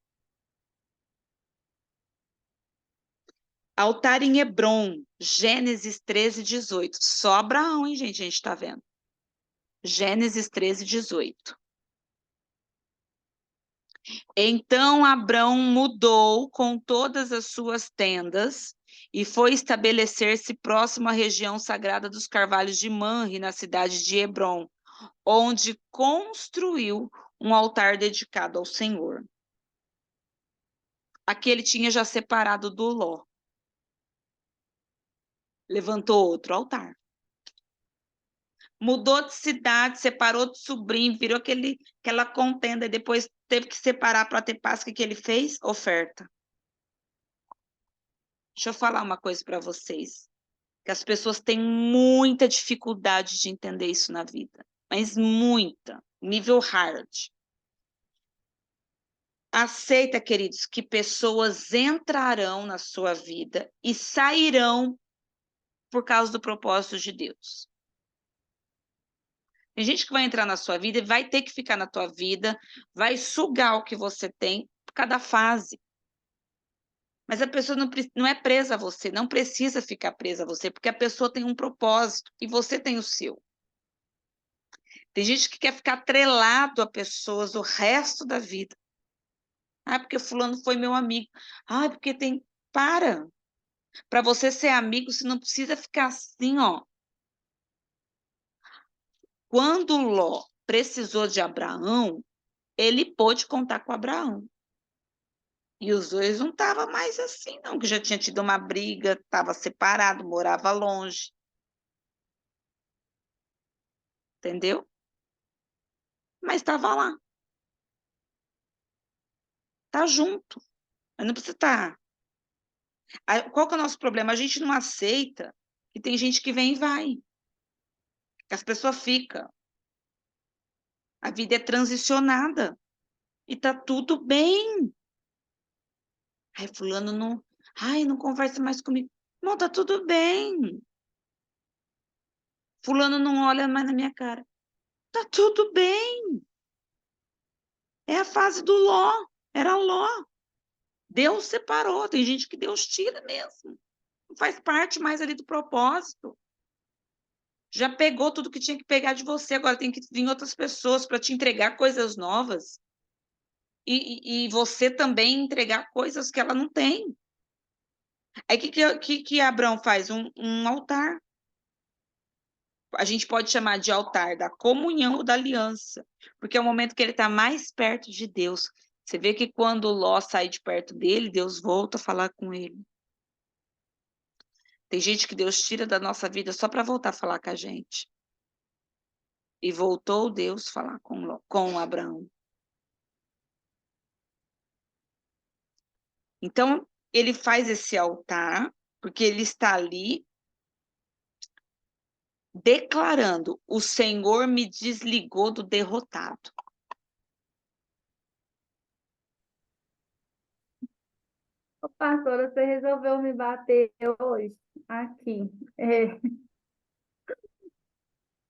Altar em Hebrom, Gênesis 13, 18. Só Abraão, hein, gente? A gente está vendo. Gênesis 13, 18. Então Abrão mudou com todas as suas tendas e foi estabelecer-se próximo à região sagrada dos Carvalhos de Manre, na cidade de Hebrom, onde construiu um altar dedicado ao Senhor. Aqui ele tinha já separado do Ló. Levantou outro altar. Mudou de cidade, separou do sobrinho, virou aquela contenda, e depois teve que separar para ter paz. O que ele fez? Oferta. Deixa eu falar uma coisa para vocês, que as pessoas têm muita dificuldade de entender isso na vida, mas muita, nível hard. Aceita, queridos, que pessoas entrarão na sua vida e sairão por causa do propósito de Deus. Tem gente que vai entrar na sua vida e vai ter que ficar na tua vida, vai sugar o que você tem por cada fase. Mas a pessoa não é presa a você, não precisa ficar presa a você, porque a pessoa tem um propósito e você tem o seu. Tem gente que quer ficar atrelado a pessoas o resto da vida. Ah, porque fulano foi meu amigo. Ah, porque tem... Para você ser amigo, você não precisa ficar assim, ó. Quando Ló precisou de Abraão, ele pôde contar com Abraão. E os dois não estavam mais assim, não, que já tinha tido uma briga, estava separado, morava longe. Entendeu? Mas estava lá. Tá junto. Mas não precisa estar. Qual que é o nosso problema? A gente não aceita que tem gente que vem e vai. Que as pessoas ficam. A vida é transicionada. E tá tudo bem. Ai, fulano não... Ai, não conversa mais comigo. Não, tá tudo bem. Fulano não olha mais na minha cara. Tá tudo bem. É a fase do Ló. Era Ló. Deus separou. Tem gente que Deus tira mesmo. Não faz parte mais ali do propósito. Já pegou tudo que tinha que pegar de você. Agora tem que vir outras pessoas para te entregar coisas novas. E você também entregar coisas que ela não tem. Aí o que Abraão faz? Um altar. A gente pode chamar de altar da comunhão ou da aliança, porque é o momento que ele está mais perto de Deus. Você vê que quando Ló sai de perto dele, Deus volta a falar com ele. Tem gente que Deus tira da nossa vida só para voltar a falar com a gente. E voltou Deus a falar com Abraão. Então, ele faz esse altar, porque ele está ali declarando: o Senhor me desligou do derrotado. Ô, pastora, você resolveu me bater hoje aqui.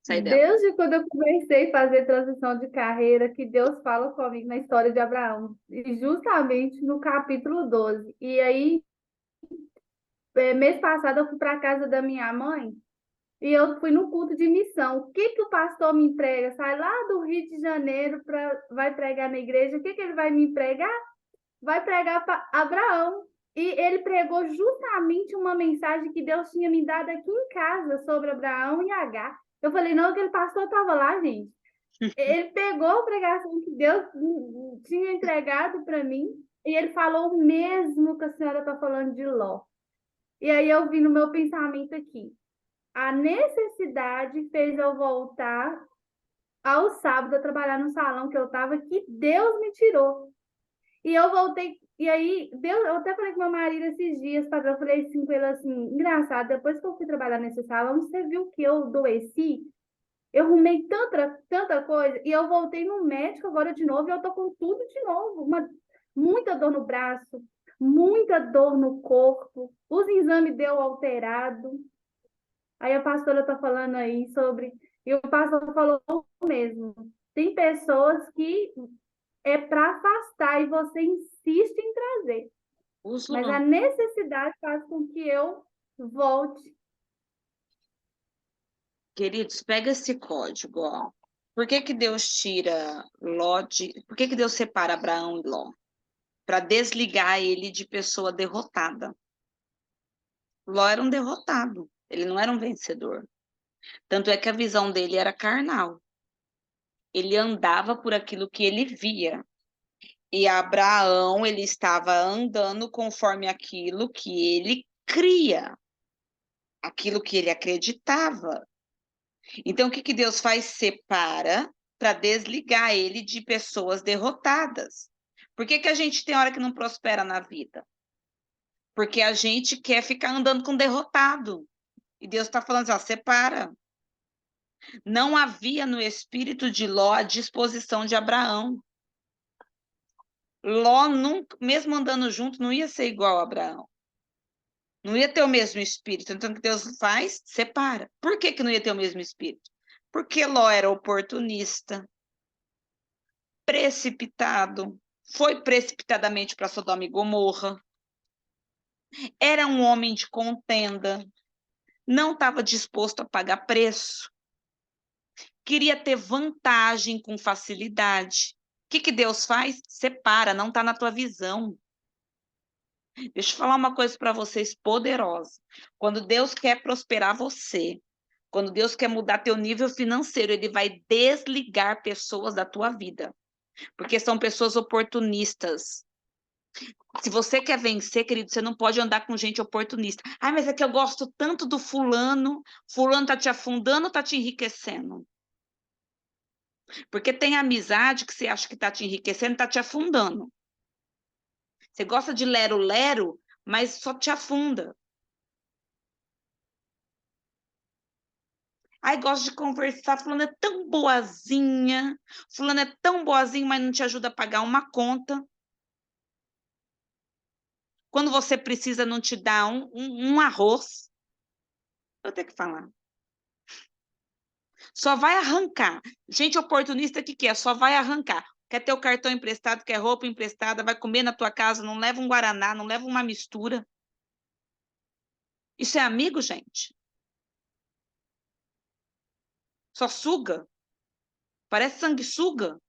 Sai dela. Desde quando eu comecei a fazer transição de carreira, que Deus fala comigo na história de Abraão, e justamente no capítulo 12. E aí, mês passado, eu fui para a casa da minha mãe e eu fui no culto de missão. O que o pastor me emprega? Sai lá do Rio de Janeiro, vai pregar na igreja. O que ele vai me empregar? Vai pregar para Abraão. E ele pregou justamente uma mensagem que Deus tinha me dado aqui em casa sobre Abraão e Agar. Eu falei, não, aquele pastor estava lá, gente. Ele pegou a pregação que Deus tinha entregado para mim e ele falou o mesmo que a senhora está falando de Ló. E aí eu vi no meu pensamento aqui. A necessidade fez eu voltar ao sábado a trabalhar no salão que eu estava, que Deus me tirou. E eu voltei, e aí, eu até falei com meu marido esses dias, eu falei assim com ele assim, engraçado, depois que eu fui trabalhar nesse salão, você viu que eu adoeci? Eu arrumei tanta coisa, e eu voltei no médico agora de novo, e eu tô com tudo de novo, muita dor no braço, muita dor no corpo, os exames deu alterado. Aí a pastora tá falando aí sobre, e o pastor falou mesmo, tem pessoas que é para afastar e você insiste em trazer. Mas a necessidade faz com que eu volte. Queridos, pega esse código, ó. Por que Deus tira Ló por que Deus separa Abraão e Ló? Para desligar ele de pessoa derrotada. Ló era um derrotado, ele não era um vencedor. Tanto é que a visão dele era carnal. Ele andava por aquilo que ele via. E Abraão, ele estava andando conforme aquilo que ele cria, aquilo que ele acreditava. Então, o que que Deus faz? Separa para desligar ele de pessoas derrotadas. Por que que a gente tem hora que não prospera na vida? Porque a gente quer ficar andando com derrotado. E Deus está falando assim, ó, separa. Não havia no espírito de Ló a disposição de Abraão. Ló, nunca, mesmo andando junto, não ia ser igual a Abraão. Não ia ter o mesmo espírito. Então, o que Deus faz? Separa. Por que que não ia ter o mesmo espírito? Porque Ló era oportunista, precipitado, foi precipitadamente para Sodoma e Gomorra, era um homem de contenda, não estava disposto a pagar preço, queria ter vantagem com facilidade. O que que Deus faz? Separa, não está na tua visão. Deixa eu falar uma coisa para vocês poderosa. Quando Deus quer prosperar você, quando Deus quer mudar teu nível financeiro, ele vai desligar pessoas da tua vida, porque são pessoas oportunistas. Se você quer vencer, querido, você não pode andar com gente oportunista. Ah, mas é que eu gosto tanto do fulano, fulano tá te afundando ou tá te enriquecendo? Porque tem amizade que você acha que tá te enriquecendo, tá te afundando. Você gosta de lero-lero, mas só te afunda. Ai, gosto de conversar, fulano é tão boazinha, fulano é tão boazinho, mas não te ajuda a pagar uma conta. Quando você precisa, não te dá um arroz. Eu tenho que falar. Só vai arrancar. Gente oportunista que quer, só vai arrancar. Quer ter o cartão emprestado, quer roupa emprestada, vai comer na tua casa, não leva um guaraná, não leva uma mistura. Isso é amigo, gente? Só suga. Parece sanguessuga.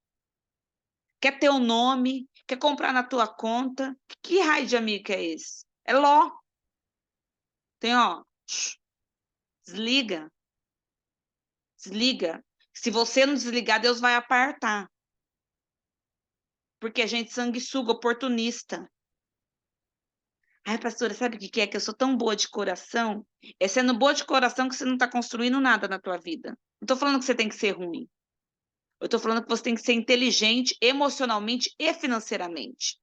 Quer ter o nome, quer comprar na tua conta. Que raio de amigo que é esse? É Ló. Tem, ó, desliga. Desliga. Se você não desligar, Deus vai apartar. Porque a gente sanguessuga, oportunista. Ai, pastora, sabe o que que é? Que eu sou tão boa de coração. É sendo boa de coração que você não está construindo nada na tua vida. Não estou falando que você tem que ser ruim. Eu estou falando que você tem que ser inteligente emocionalmente e financeiramente.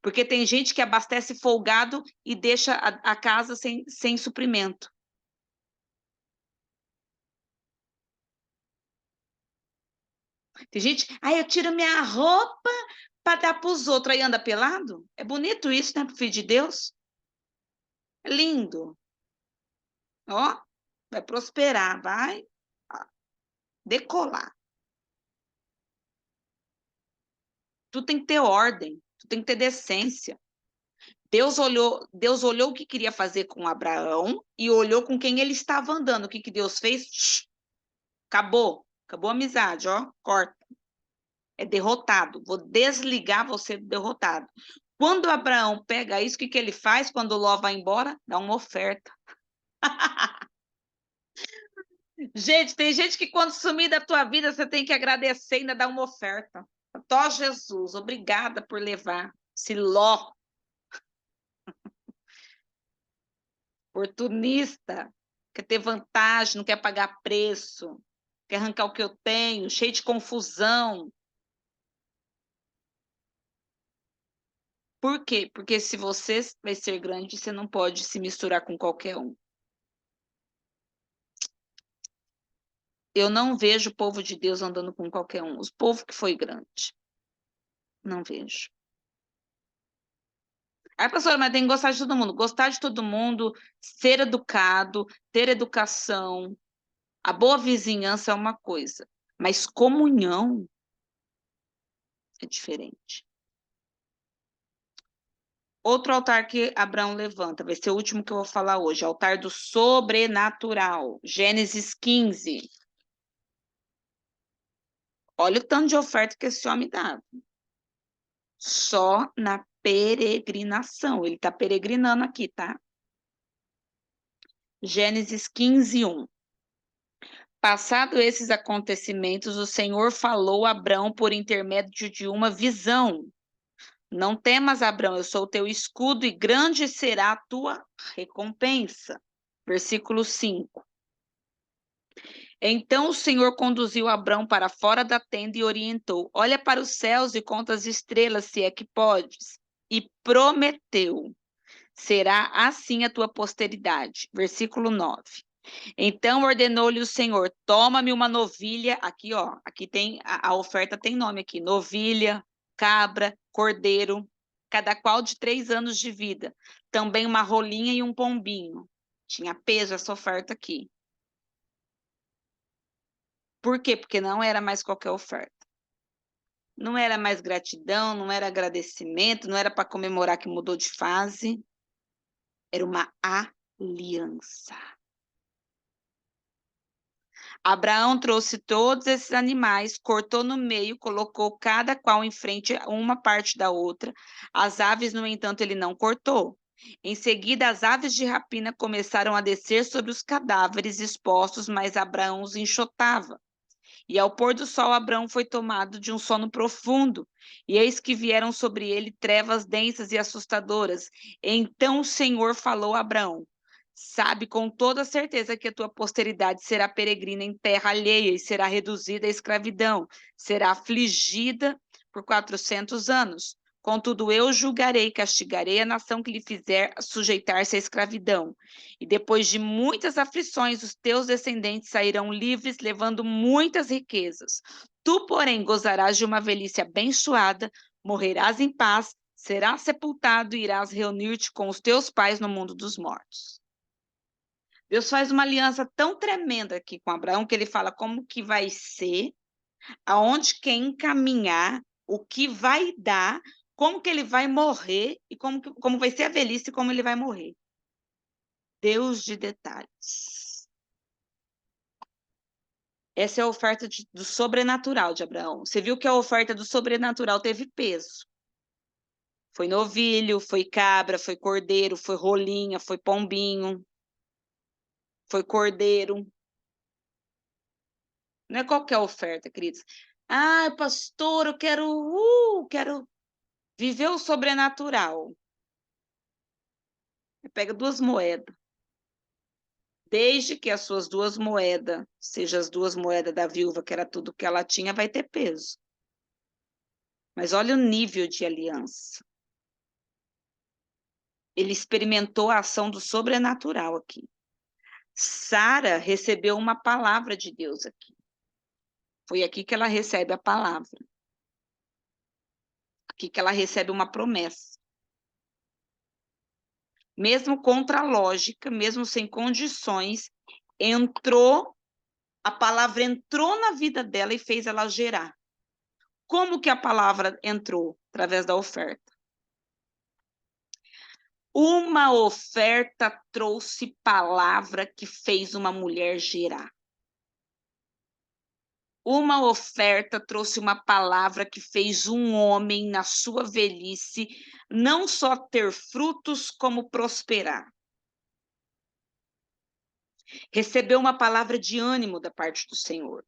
Porque tem gente que abastece folgado e deixa a casa sem suprimento. Tem gente, eu tiro minha roupa para dar para os outros, aí anda pelado. É bonito isso, né, pro filho de Deus? É lindo. Ó, vai prosperar, vai decolar. Tu tem que ter ordem, tu tem que ter decência. Deus olhou o que queria fazer com Abraão e olhou com quem ele estava andando. O que que Deus fez? Acabou a amizade, ó, corta. É derrotado. Vou desligar você do derrotado. Quando Abraão pega isso, o que que ele faz quando Ló vai embora? Dá uma oferta. Gente, tem gente que quando sumir da tua vida, você tem que agradecer e ainda dar uma oferta. Ó Jesus, obrigada por levar esse Ló oportunista, quer ter vantagem, não quer pagar preço, quer arrancar o que eu tenho, cheio de confusão. Por quê? Porque se você vai ser grande, você não pode se misturar com qualquer um. Eu não vejo o povo de Deus andando com qualquer um. O povo que foi grande. Não vejo. Aí, pastora, mas tem que gostar de todo mundo. Gostar de todo mundo, ser educado, ter educação. A boa vizinhança é uma coisa, mas comunhão é diferente. Outro altar que Abraão levanta, vai ser o último que eu vou falar hoje, altar do sobrenatural, Gênesis 15. Olha o tanto de oferta que esse homem dá. Só na peregrinação, ele está peregrinando aqui, tá? Gênesis 15:1. Passado esses acontecimentos, o Senhor falou a Abrão por intermédio de uma visão. Não temas, Abrão, eu sou o teu escudo e grande será a tua recompensa. Versículo 5. Então o Senhor conduziu Abrão para fora da tenda e orientou: olha para os céus e conta as estrelas, se é que podes. E prometeu: será assim a tua posteridade. Versículo 9. Então ordenou-lhe o Senhor: toma-me uma novilha. Aqui, ó, aqui tem a oferta, tem nome aqui: novilha, cabra, cordeiro, cada qual de 3 anos de vida. Também uma rolinha e um pombinho. Tinha peso essa oferta aqui. Por quê? Porque não era mais qualquer oferta. Não era mais gratidão, não era agradecimento, não era para comemorar que mudou de fase. Era uma aliança. Abraão trouxe todos esses animais, cortou no meio, colocou cada qual em frente uma parte da outra. As aves, no entanto, ele não cortou. Em seguida, as aves de rapina começaram a descer sobre os cadáveres expostos, mas Abraão os enxotava. E ao pôr do sol, Abrão foi tomado de um sono profundo, e eis que vieram sobre ele trevas densas e assustadoras. Então o Senhor falou a Abrão: sabe com toda certeza que a tua posteridade será peregrina em terra alheia e será reduzida à escravidão, será afligida por 400 anos. Contudo, eu julgarei e castigarei a nação que lhe fizer sujeitar-se à escravidão. E depois de muitas aflições, os teus descendentes sairão livres, levando muitas riquezas. Tu, porém, gozarás de uma velhice abençoada, morrerás em paz, serás sepultado e irás reunir-te com os teus pais no mundo dos mortos. Deus faz uma aliança tão tremenda aqui com Abraão, que ele fala como que vai ser, aonde quer encaminhar, o que vai dar, como que ele vai morrer e como vai ser a velhice e como ele vai morrer. Deus de detalhes. Essa é a oferta do sobrenatural de Abraão. Você viu que a oferta do sobrenatural teve peso. Foi novilho, foi cabra, foi cordeiro, foi rolinha, foi pombinho, foi cordeiro. Não é qualquer oferta, queridos. Ah, pastor, eu quero viver o sobrenatural. Pega 2 moedas. Desde que as suas 2 moedas, sejam as 2 moedas da viúva, que era tudo que ela tinha, vai ter peso. Mas olha o nível de aliança. Ele experimentou a ação do sobrenatural aqui. Sara recebeu uma palavra de Deus aqui. Foi aqui que ela recebe a palavra. Aqui que ela recebe uma promessa. Mesmo contra a lógica, mesmo sem condições, a palavra entrou na vida dela e fez ela gerar. Como que a palavra entrou? Através da oferta. Uma oferta trouxe palavra que fez uma mulher gerar. Uma oferta trouxe uma palavra que fez um homem, na sua velhice, não só ter frutos, como prosperar. Recebeu uma palavra de ânimo da parte do Senhor.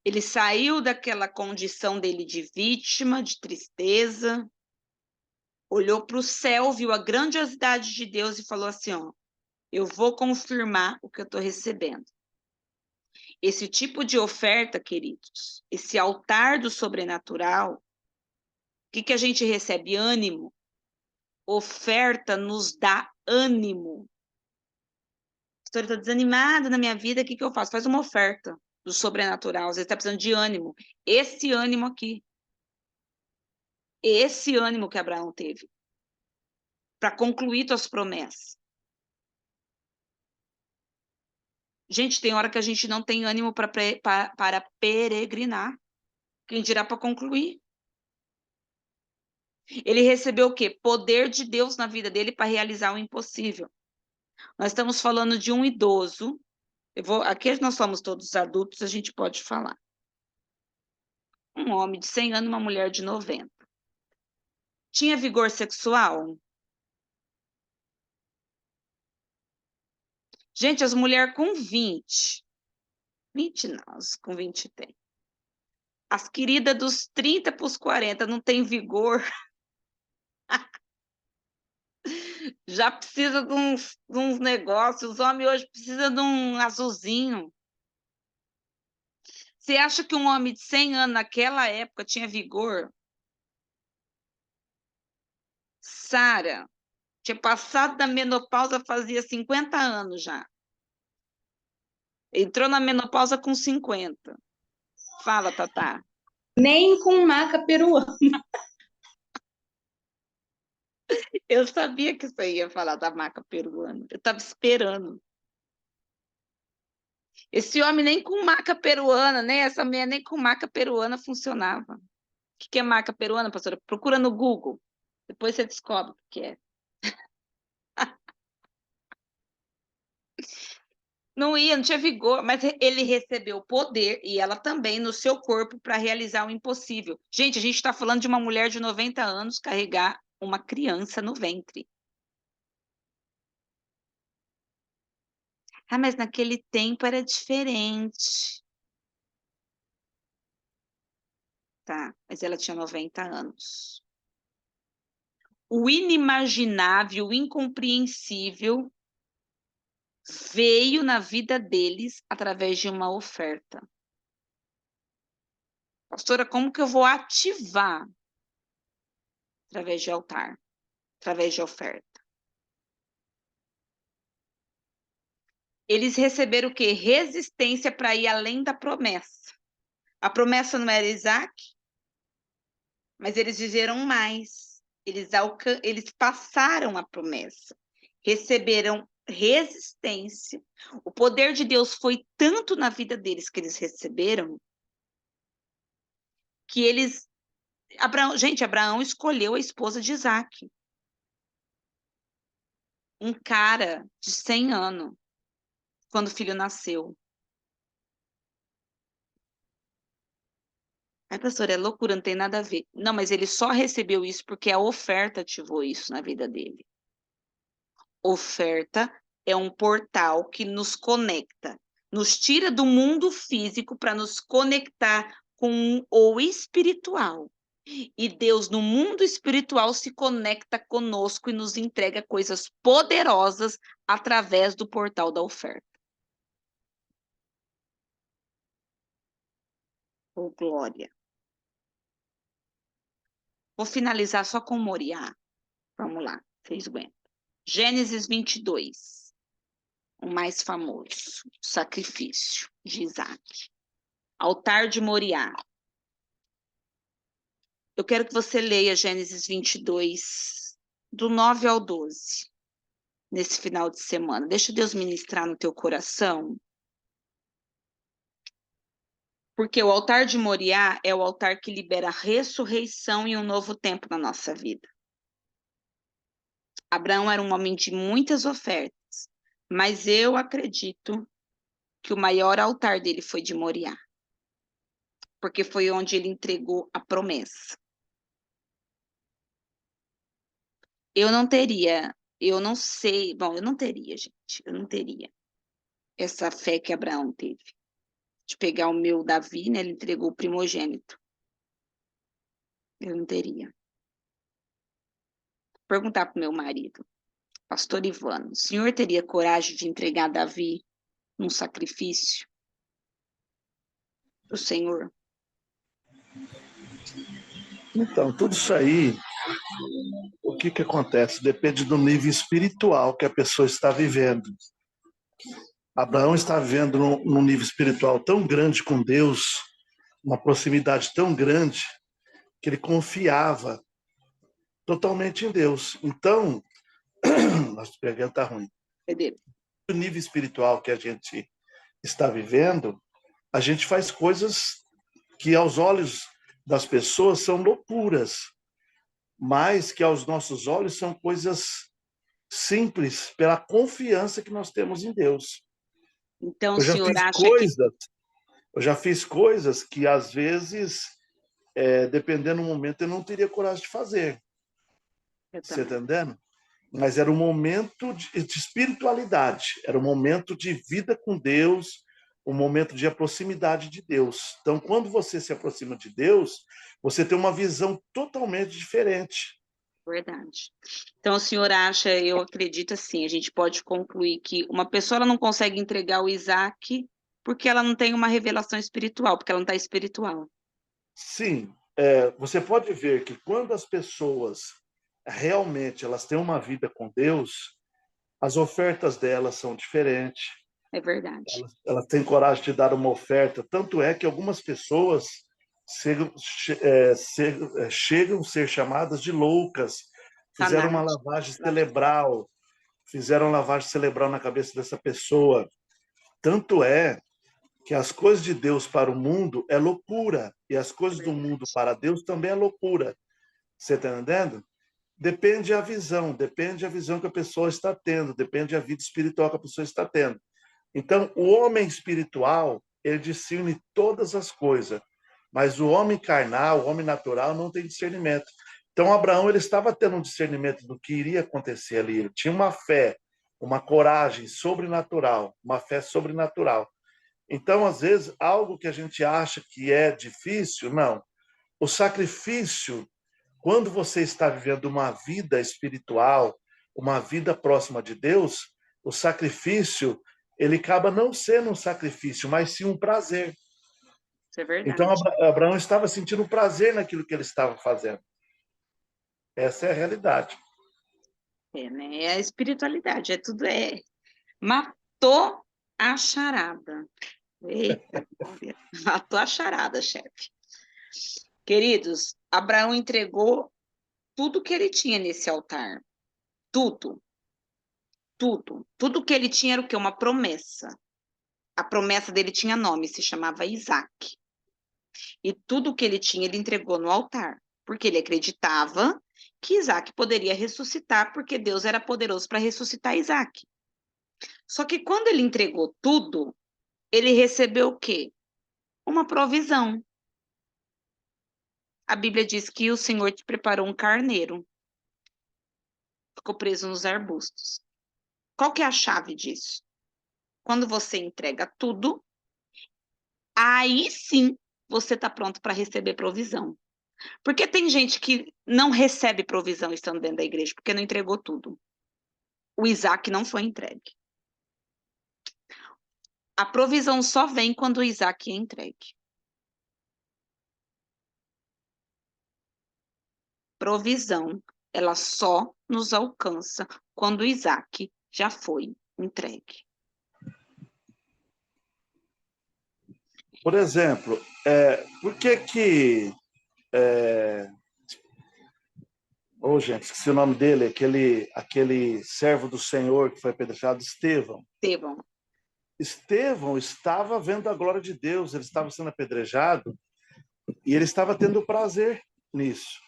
Ele saiu daquela condição dele de vítima, de tristeza, olhou para o céu, viu a grandiosidade de Deus e falou assim, ó, eu vou confirmar o que eu estou recebendo. Esse tipo de oferta, queridos, esse altar do sobrenatural, o que a gente recebe? Ânimo. Oferta nos dá ânimo. Estou desanimada na minha vida, o que eu faço? Faz uma oferta do sobrenatural. Às vezes está precisando de ânimo. Esse ânimo aqui. Esse ânimo que Abraão teve. Para concluir suas promessas. Gente, tem hora que a gente não tem ânimo para peregrinar. Quem dirá para concluir? Ele recebeu o quê? Poder de Deus na vida dele para realizar o impossível. Nós estamos falando de um idoso. Aqui nós somos todos adultos, a gente pode falar. Um homem de 100 anos, uma mulher de 90. Tinha vigor sexual? Gente, as mulheres com 20 não, as com 20 tem. As queridas dos 30 para os 40 não tem vigor, já precisa de uns negócios. Os homens hoje precisam de um azulzinho. Você acha que um homem de 100 anos naquela época tinha vigor? Sara tinha passado da menopausa fazia 50 anos já. Entrou na menopausa com 50. Fala, Tatá. Nem com maca peruana. Eu sabia que você ia falar da maca peruana. Eu estava esperando. Esse homem nem com maca peruana, né? Essa mulher nem com maca peruana funcionava. O que é maca peruana, pastora? Procura no Google. Depois você descobre o que é. Não ia, não tinha vigor, mas ele recebeu poder, e ela também, no seu corpo, para realizar o impossível. Gente, a gente está falando de uma mulher de 90 anos carregar uma criança no ventre. Ah, mas naquele tempo era diferente. Tá, mas ela tinha 90 anos. O inimaginável, o incompreensível veio na vida deles através de uma oferta. Pastora, como que eu vou ativar? Através de altar, através de oferta. Eles receberam o quê? Resistência para ir além da promessa. A promessa não era Isaac, mas eles viveram mais. Eles passaram a promessa. Receberam resistência. O poder de Deus foi tanto na vida deles que eles receberam que eles... Abraão escolheu a esposa de Isaac. Um cara de 100 anos, quando o filho nasceu. Ai, pastor, é loucura, não tem nada a ver. Não, mas ele só recebeu isso porque a oferta ativou isso na vida dele. Oferta é um portal que nos conecta, nos tira do mundo físico para nos conectar com o espiritual. E Deus, no mundo espiritual, se conecta conosco e nos entrega coisas poderosas através do portal da oferta. Oh, glória. Vou finalizar só com Moriá. Vamos lá, vocês aguentam. Gênesis 22, o mais famoso, sacrifício de Isaac. Altar de Moriá. Eu quero que você leia Gênesis 22, do 9 ao 12, nesse final de semana. Deixa Deus ministrar no teu coração. Porque o altar de Moriá é o altar que libera ressurreição e um novo tempo na nossa vida. Abraão era um homem de muitas ofertas, mas eu acredito que o maior altar dele foi de Moriá, porque foi onde ele entregou a promessa. Eu não teria, eu não sei, bom, eu não teria, gente, eu não teria essa fé que Abraão teve, de pegar o meu Davi, né, ele entregou o primogênito. Eu não teria. Perguntar para o meu marido, pastor Ivano, o senhor teria coragem de entregar Davi num sacrifício do Senhor? Então, tudo isso aí, o que acontece? Depende do nível espiritual que a pessoa está vivendo. Abraão está vivendo num nível espiritual tão grande com Deus, uma proximidade tão grande, que ele confiava totalmente em Deus. Então, nossa garganta está ruim. O nível espiritual que a gente está vivendo, a gente faz coisas que aos olhos das pessoas são loucuras, mas que aos nossos olhos são coisas simples pela confiança que nós temos em Deus. Então, o Eu já senhor fiz acha coisas, que... eu já fiz coisas que às vezes, dependendo do momento, eu não teria coragem de fazer. Eu Você também. entendendo? mas era um momento de espiritualidade, era um momento de vida com Deus, um momento de proximidade de Deus. Então, quando você se aproxima de Deus, você tem uma visão totalmente diferente. Verdade. Então, o senhor acha, eu acredito assim, a gente pode concluir que uma pessoa ela não consegue entregar o Isaac porque ela não tem uma revelação espiritual, porque ela não está espiritual. Sim, você pode ver que quando as pessoas realmente elas têm uma vida com Deus, as ofertas delas são diferentes. É verdade. Elas têm coragem de dar uma oferta. Tanto é que algumas pessoas chegam a ser chamadas de loucas. Fizeram uma lavagem cerebral. Fizeram lavagem cerebral na cabeça dessa pessoa. Tanto é que as coisas de Deus para o mundo é loucura. E as coisas do mundo para Deus também é loucura. Você está entendendo? Depende da visão que a pessoa está tendo, depende da vida espiritual que a pessoa está tendo. Então, o homem espiritual, ele discerne todas as coisas, mas o homem carnal, o homem natural, não tem discernimento. Então, Abraão, ele estava tendo um discernimento do que iria acontecer ali. Ele tinha uma fé, uma coragem sobrenatural, uma fé sobrenatural. Então, às vezes, algo que a gente acha que é difícil, não. O sacrifício, quando você está vivendo uma vida espiritual, uma vida próxima de Deus, o sacrifício, ele acaba não sendo um sacrifício, mas sim um prazer. Isso é verdade. Então, Abraão estava sentindo prazer naquilo que ele estava fazendo. Essa é a realidade. Né? É a espiritualidade, tudo matou a charada. Eita, matou a charada, chefe. Queridos, Abraão entregou tudo que ele tinha nesse altar. Tudo. Tudo. Tudo que ele tinha era o quê? Uma promessa. A promessa dele tinha nome, se chamava Isaac. E tudo que ele tinha, ele entregou no altar. Porque ele acreditava que Isaac poderia ressuscitar, porque Deus era poderoso para ressuscitar Isaac. Só que quando ele entregou tudo, ele recebeu o quê? Uma provisão. A Bíblia diz que o Senhor te preparou um carneiro. Ficou preso nos arbustos. Qual que é a chave disso? Quando você entrega tudo, aí sim você está pronto para receber provisão. Porque tem gente que não recebe provisão estando dentro da igreja, porque não entregou tudo. O Isaac não foi entregue. A provisão só vem quando o Isaac é entregue. Provisão, ela só nos alcança quando o Isaac já foi entregue. Por exemplo, por que gente, esqueci o nome dele, aquele servo do Senhor que foi apedrejado, Estevão. Estevão estava vendo a glória de Deus, ele estava sendo apedrejado e ele estava tendo prazer nisso.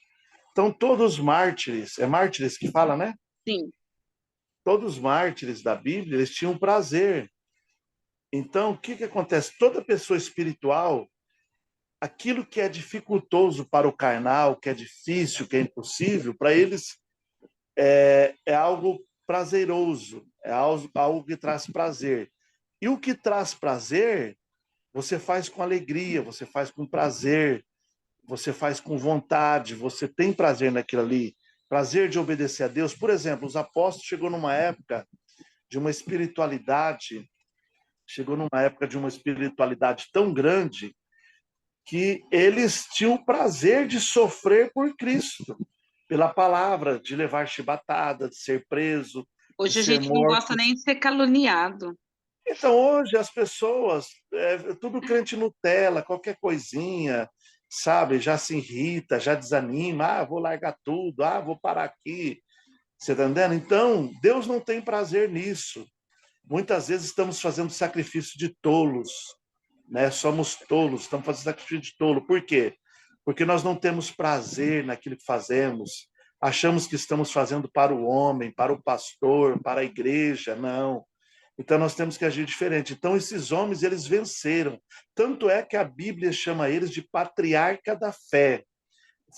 Então, todos os mártires, é mártires que fala, né? Sim. Todos os mártires da Bíblia, eles tinham prazer. Então, o que acontece? Toda pessoa espiritual, aquilo que é dificultoso para o carnal, que é difícil, que é impossível, para eles é algo prazeroso, é algo que traz prazer. E o que traz prazer, você faz com alegria, você faz com prazer, você faz com vontade, você tem prazer naquilo ali, prazer de obedecer a Deus. Por exemplo, os apóstolos chegou numa época de uma espiritualidade tão grande que eles tinham o prazer de sofrer por Cristo, pela palavra, de levar chibatada, de ser preso, Hoje de a ser gente morto. não gosta nem de ser caluniado. Então, hoje as pessoas, tudo crente Nutella, qualquer coisinha, sabe, já se irrita, já desanima, vou largar tudo, vou parar aqui. Você está entendendo? Então, Deus não tem prazer nisso. Muitas vezes estamos fazendo sacrifício de tolos, né? Somos tolos, estamos fazendo sacrifício de tolo. Por quê? Porque nós não temos prazer naquilo que fazemos. Achamos que estamos fazendo para o homem, para o pastor, para a igreja. Não. Então nós temos que agir diferente. Então esses homens, eles venceram. Tanto é que a Bíblia chama eles de patriarca da fé.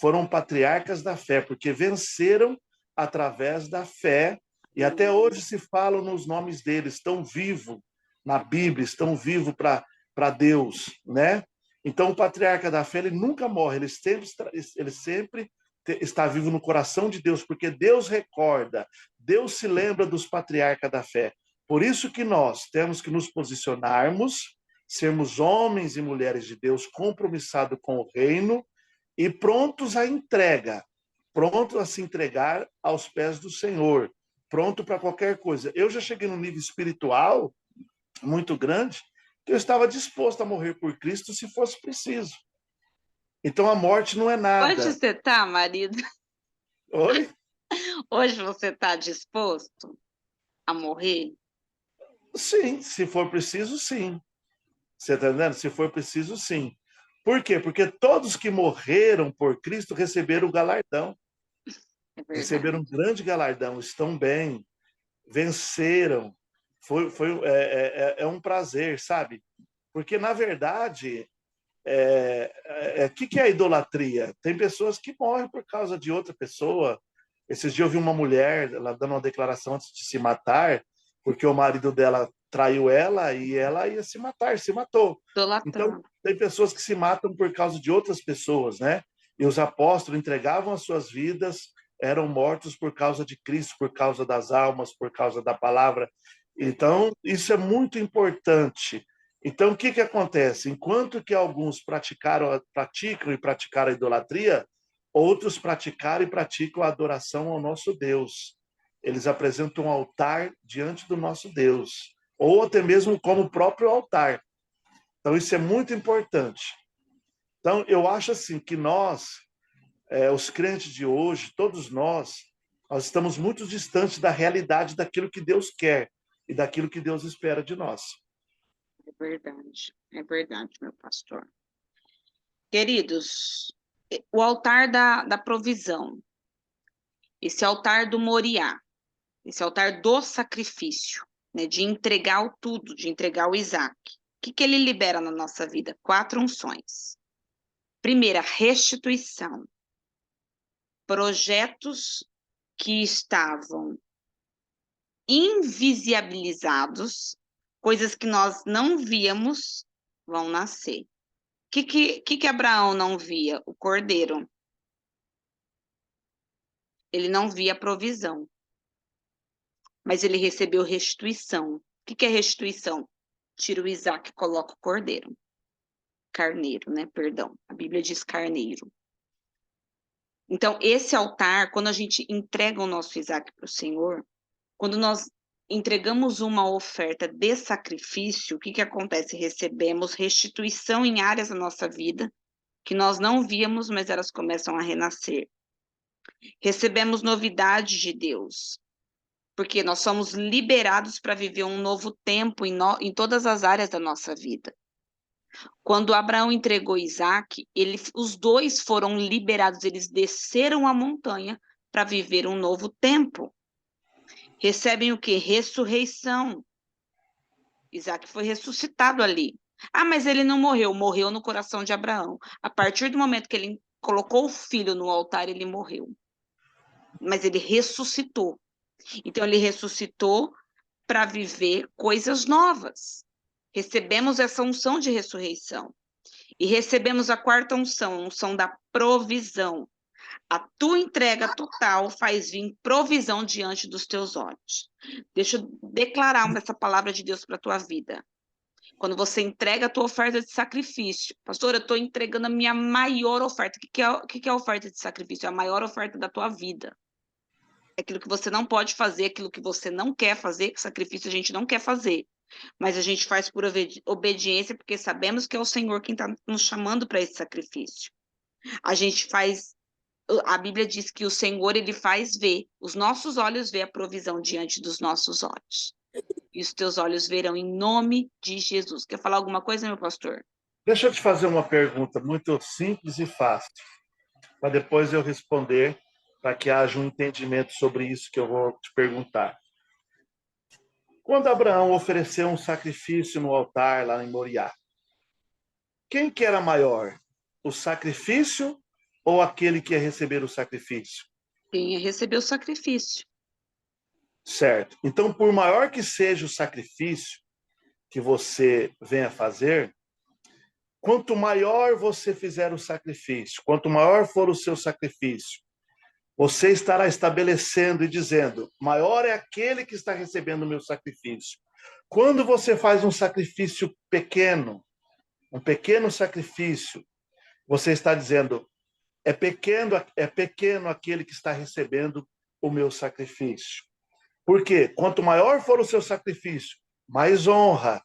Foram patriarcas da fé, porque venceram através da fé, e até hoje se falam nos nomes deles, estão vivos na Bíblia, estão vivos para Deus, né? Então, o patriarca da fé, ele nunca morre, ele sempre está vivo no coração de Deus, porque Deus recorda, Deus se lembra dos patriarcas da fé. Por isso que nós temos que nos posicionarmos, sermos homens e mulheres de Deus compromissados com o reino e prontos à entrega, prontos a se entregar aos pés do Senhor, pronto para qualquer coisa. Eu já cheguei num nível espiritual muito grande que eu estava disposto a morrer por Cristo se fosse preciso. Então a morte não é Hoje nada. você está, marido? Oi? Hoje você está disposto a morrer? Sim, se for preciso, sim. Você está entendendo? Se for preciso, sim. Por quê? Porque todos que morreram por Cristo receberam o galardão. É Receberam um verdade. grande galardão, estão bem, venceram. É um prazer, sabe? Porque, na verdade, que é a idolatria? Tem pessoas que morrem por causa de outra pessoa. Esses dias eu vi uma mulher, ela dando uma declaração antes de se matar, porque o marido dela traiu ela e ela ia se matar, se matou. Então, Idolatrando. tem pessoas que se matam por causa de outras pessoas, né? E os apóstolos entregavam as suas vidas, eram mortos por causa de Cristo, por causa das almas, por causa da palavra. Então, isso é muito importante. Então, o que que acontece? Enquanto que alguns praticam e praticaram a idolatria, outros praticaram e praticam a adoração ao nosso Deus. Eles apresentam um altar diante do nosso Deus, ou até mesmo como o próprio altar. Então, isso é muito importante. Então, eu acho assim que nós, os crentes de hoje, todos nós estamos muito distantes da realidade daquilo que Deus quer e daquilo que Deus espera de nós. É verdade, meu pastor. Queridos, o altar da provisão, esse altar do Moriá, esse altar do sacrifício, né, de entregar o tudo, de entregar o Isaac. O que ele libera na nossa vida? 4 unções. Primeira, restituição. Projetos que estavam invisibilizados, coisas que nós não víamos, vão nascer. O que Abraão não via? O cordeiro. Ele não via provisão, mas ele recebeu restituição. O que é restituição? Tira o Isaac e coloca o cordeiro. Carneiro, né? Perdão. A Bíblia diz carneiro. Então, esse altar, quando a gente entrega o nosso Isaac para o Senhor, quando nós entregamos uma oferta de sacrifício, o que acontece? Recebemos restituição em áreas da nossa vida que nós não víamos, mas elas começam a renascer. Recebemos novidade de Deus, porque nós somos liberados para viver um novo tempo em todas as áreas da nossa vida. Quando Abraão entregou Isaac, os dois foram liberados, eles desceram a montanha para viver um novo tempo. Recebem o quê? Ressurreição. Isaac foi ressuscitado ali. Ah, mas ele não morreu. Morreu no coração de Abraão. A partir do momento que ele colocou o filho no altar, ele morreu. Mas ele ressuscitou. Então, ele ressuscitou para viver coisas novas. Recebemos essa unção de ressurreição. E recebemos a 4ª unção, a unção da provisão. A tua entrega total faz vir provisão diante dos teus olhos. Deixa eu declarar essa palavra de Deus para a tua vida. Quando você entrega a tua oferta de sacrifício, pastor, eu estou entregando a minha maior oferta. O que é a oferta de sacrifício? É a maior oferta da tua vida. É aquilo que você não pode fazer, aquilo que você não quer fazer, que sacrifício a gente não quer fazer. Mas a gente faz por obediência, porque sabemos que é o Senhor quem está nos chamando para esse sacrifício. A gente faz, a Bíblia diz que o Senhor, ele faz ver, os nossos olhos vê a provisão diante dos nossos olhos. E os teus olhos verão em nome de Jesus. Quer falar alguma coisa, meu pastor? Deixa eu te fazer uma pergunta muito simples e fácil, para depois eu responder, para que haja um entendimento sobre isso que eu vou te perguntar. Quando Abraão ofereceu um sacrifício no altar lá em Moriá, quem que era maior? O sacrifício ou aquele que ia receber o sacrifício? Quem ia receber o sacrifício. Certo. Então, por maior que seja o sacrifício que você venha fazer, quanto maior você fizer o sacrifício, quanto maior for o seu sacrifício, você estará estabelecendo e dizendo, maior é aquele que está recebendo o meu sacrifício. Quando você faz um sacrifício pequeno, um pequeno sacrifício, você está dizendo, é pequeno aquele que está recebendo o meu sacrifício. Por quê? Quanto maior for o seu sacrifício, mais honra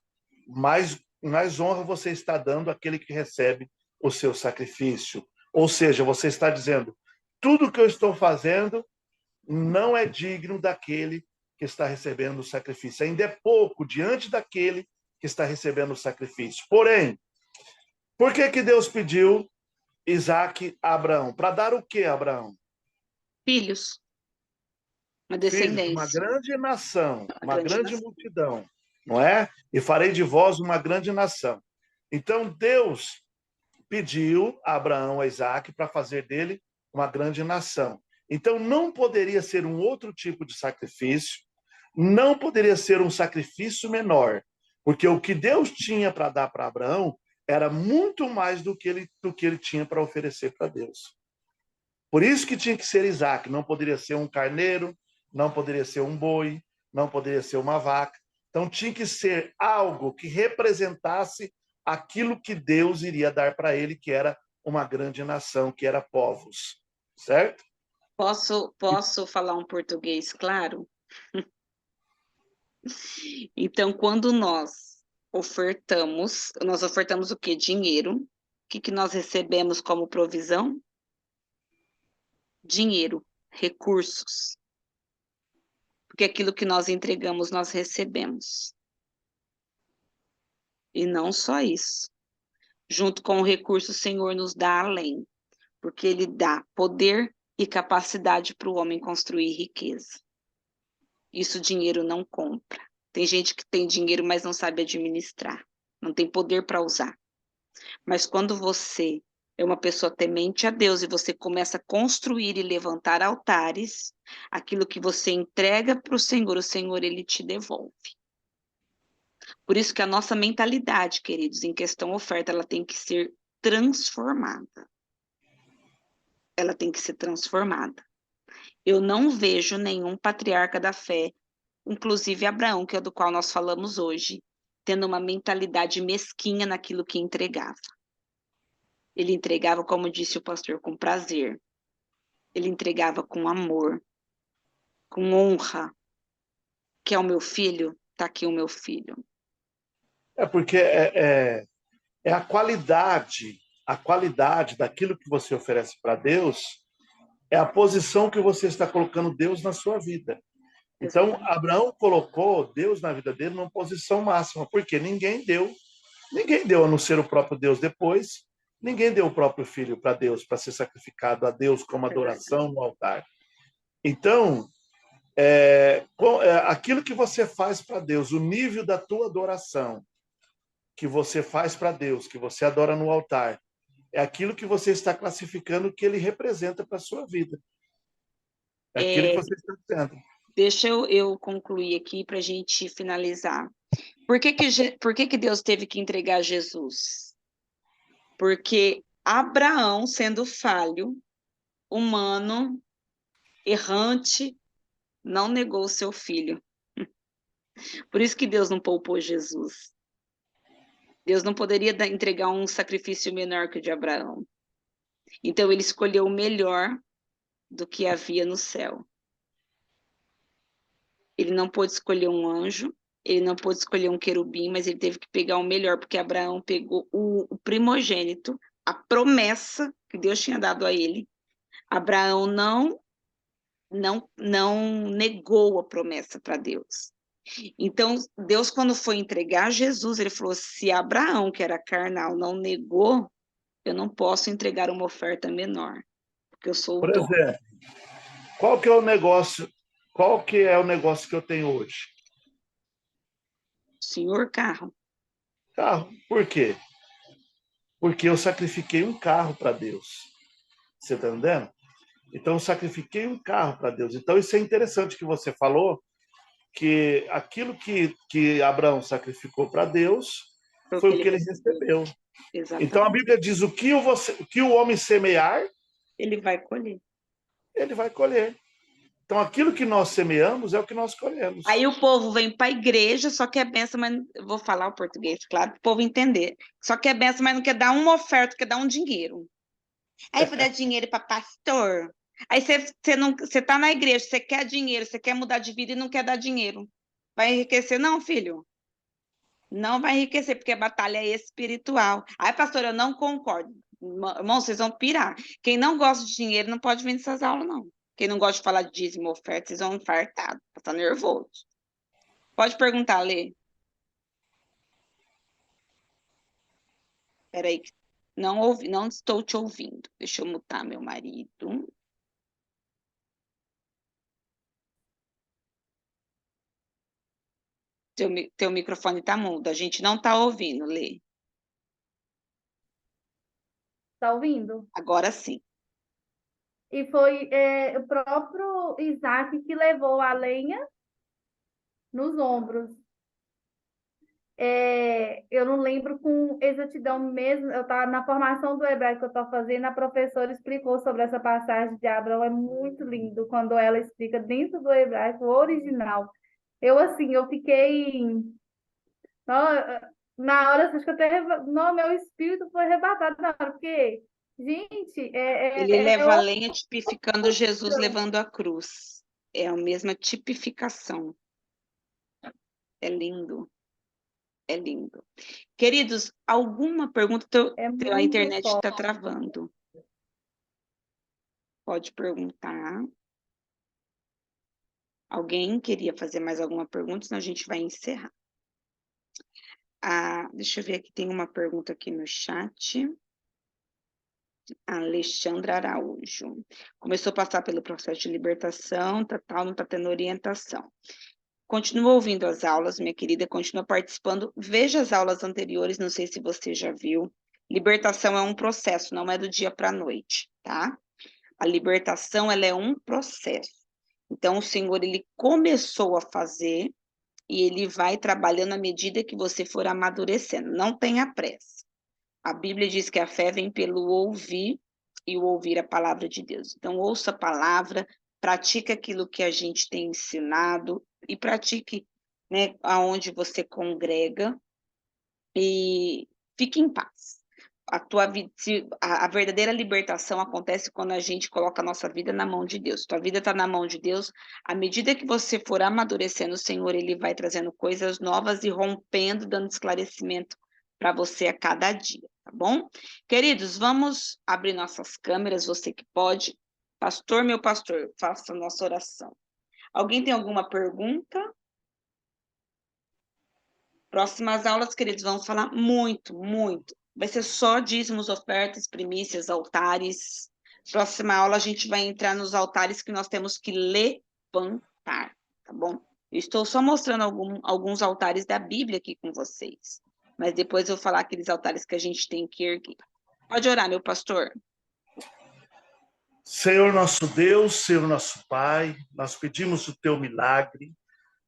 você está dando àquele que recebe o seu sacrifício. Ou seja, você está dizendo, tudo que eu estou fazendo não é digno daquele que está recebendo o sacrifício. Ainda é pouco diante daquele que está recebendo o sacrifício. Porém, por que Deus pediu Isaac a Abraão? Para dar o quê, Abraão? Filhos. Uma Filhos, uma descendência. grande nação, uma grande nação. multidão, não é? E farei de vós uma grande nação. Então, Deus pediu a Abraão, a Isaac, para fazer dele uma grande nação. Então, não poderia ser um outro tipo de sacrifício, não poderia ser um sacrifício menor, porque o que Deus tinha para dar para Abraão era muito mais do que ele tinha para oferecer para Deus. Por isso que tinha que ser Isaac, não poderia ser um carneiro, não poderia ser um boi, não poderia ser uma vaca. Então tinha que ser algo que representasse aquilo que Deus iria dar para ele, que era uma grande nação, que era povos. Certo? Posso falar um português claro? Então, quando nós ofertamos o quê? Dinheiro. O que nós recebemos como provisão? Dinheiro, recursos. Porque aquilo que nós entregamos, nós recebemos. E não só isso. Junto com o recurso, o Senhor nos dá além. Porque Ele dá poder e capacidade para o homem construir riqueza. Isso o dinheiro não compra. Tem gente que tem dinheiro, mas não sabe administrar. Não tem poder para usar. Mas quando você é uma pessoa temente a Deus e você começa a construir e levantar altares, aquilo que você entrega para o Senhor, Ele te devolve. Por isso que a nossa mentalidade, queridos, em questão oferta, ela tem que ser transformada. Ela tem que ser transformada. Eu não vejo nenhum patriarca da fé, inclusive Abraão, que é do qual nós falamos hoje, tendo uma mentalidade mesquinha naquilo que entregava. Ele entregava, como disse o pastor, com prazer. Ele entregava com amor, com honra. Que é o meu filho? Está aqui o meu filho. É porque é a qualidade daquilo que você oferece para Deus, é a posição que você está colocando Deus na sua vida. Então, Abraão colocou Deus na vida dele numa posição máxima, porque ninguém deu a não ser o próprio Deus depois, ninguém deu o próprio filho para Deus, para ser sacrificado a Deus como adoração no altar. Então, aquilo que você faz para Deus, o nível da tua adoração que você faz para Deus, que você adora no altar, é aquilo que você está classificando que ele representa para a sua vida. É aquilo que você está dizendo. Deixa eu concluir aqui para a gente finalizar. Por que Deus teve que entregar Jesus? Porque Abraão, sendo falho, humano, errante, não negou o seu filho. Por isso que Deus não poupou Jesus. Deus não poderia entregar um sacrifício menor que o de Abraão. Então ele escolheu o melhor do que havia no céu. Ele não pôde escolher um anjo, ele não pôde escolher um querubim, mas ele teve que pegar o melhor, porque Abraão pegou o primogênito, a promessa que Deus tinha dado a ele. Abraão não negou a promessa para Deus. Então, Deus, quando foi entregar Jesus, ele falou, se Abraão, que era carnal, não negou, eu não posso entregar uma oferta menor, porque eu sou o Por dono. exemplo, qual que é o negócio que eu tenho hoje? Senhor carro. Carro. Por quê? Porque eu sacrifiquei um carro para Deus. Você está entendendo? Então, eu sacrifiquei um carro para Deus. Então, isso é interessante que você falou, que aquilo que Abraão sacrificou para Deus foi o que ele recebeu. Exatamente. Então, a Bíblia diz, o que o homem semear, ele vai colher. Ele vai colher. Então, aquilo que nós semeamos é o que nós colhemos. Aí o povo vem para a igreja, só quer benção, mas eu vou falar o português, claro, para o povo entender. Só quer benção, mas não quer dar uma oferta, quer dar um dinheiro. Aí vou dar dinheiro para pastor. Aí você tá na igreja, você quer dinheiro, você quer mudar de vida e não quer dar dinheiro. Vai enriquecer, não, filho? Não vai enriquecer, porque a batalha é espiritual. Aí, pastor, eu não concordo. Irmão, vocês vão pirar. Quem não gosta de dinheiro não pode vir nessas aulas, não. Quem não gosta de falar de dízimo, oferta, vocês vão infartar. Tá nervoso. Pode perguntar, Lê. Peraí, não estou te ouvindo. Deixa eu mutar meu marido. Teu microfone está mudo. A gente não está ouvindo, Lê. Tá ouvindo? Agora sim. E foi o próprio Isaac que levou a lenha nos ombros. Eu não lembro com exatidão mesmo, eu estava na formação do hebraico que eu estou fazendo, a professora explicou sobre essa passagem de Abraão, é muito lindo quando ela explica dentro do hebraico original. Eu fiquei... Na hora, acho que meu espírito foi arrebatado na hora, porque, gente, Ele leva a lenha tipificando Jesus levando a cruz. É a mesma tipificação. É lindo. É lindo. Queridos, alguma pergunta? A internet está travando. Pode perguntar. Alguém queria fazer mais alguma pergunta? Senão a gente vai encerrar. Deixa eu ver aqui, tem uma pergunta aqui no chat. Alexandra Araújo. Começou a passar pelo processo de libertação, não está tendo orientação. Continua ouvindo as aulas, minha querida, continua participando. Veja as aulas anteriores, não sei se você já viu. Libertação é um processo, não é do dia para a noite, tá? A libertação, ela é um processo. Então, o Senhor, ele começou a fazer e ele vai trabalhando à medida que você for amadurecendo. Não tenha pressa. A Bíblia diz que a fé vem pelo ouvir e o ouvir a palavra de Deus. Então, ouça a palavra, pratique aquilo que a gente tem ensinado e pratique, né, aonde você congrega e fique em paz. A verdadeira libertação acontece quando a gente coloca a nossa vida na mão de Deus. Tua vida está na mão de Deus. À medida que você for amadurecendo, o Senhor, ele vai trazendo coisas novas e rompendo, dando esclarecimento para você a cada dia, tá bom? Queridos, vamos abrir nossas câmeras, você que pode. Pastor, meu pastor, faça a nossa oração. Alguém tem alguma pergunta? Próximas aulas, queridos, vamos falar muito, muito. Vai ser só dízimos, ofertas, primícias, altares. Próxima aula, a gente vai entrar nos altares que nós temos que levantar, tá bom? Eu estou só mostrando alguns altares da Bíblia aqui com vocês. Mas depois eu vou falar aqueles altares que a gente tem que erguer. Pode orar, meu pastor. Senhor nosso Deus, Senhor nosso Pai, nós pedimos o teu milagre,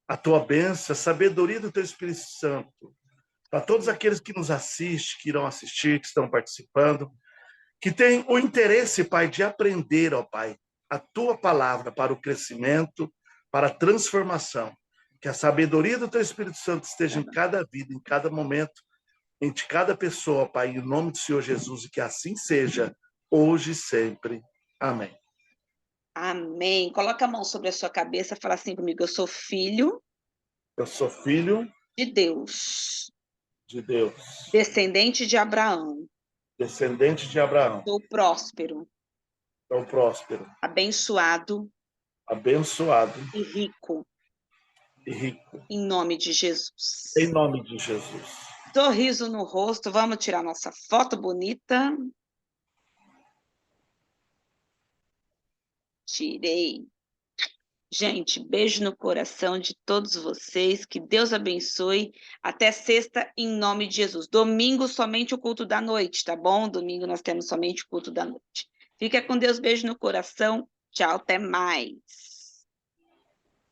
a tua bênção, a sabedoria do teu Espírito Santo, para todos aqueles que nos assistem, que irão assistir, que estão participando, que têm o interesse, Pai, de aprender, ó Pai, a tua palavra para o crescimento, para a transformação. Que a sabedoria do teu Espírito Santo esteja em cada vida, em cada momento, em cada pessoa, Pai, em nome do Senhor Jesus, e que assim seja, hoje e sempre. Amém. Amém. Coloca a mão sobre a sua cabeça e fala assim comigo, eu sou filho. Eu sou filho de Deus. De Deus. Descendente de Abraão. Descendente de Abraão. Sou próspero. Sou próspero. Abençoado. Abençoado. E rico. E rico. Em nome de Jesus. Em nome de Jesus. Sorriso no rosto. Vamos tirar nossa foto bonita. Tirei. Gente, beijo no coração de todos vocês. Que Deus abençoe. Até sexta, em nome de Jesus. Domingo, somente o culto da noite, tá bom? Domingo nós temos somente o culto da noite. Fica com Deus. Beijo no coração. Tchau, até mais.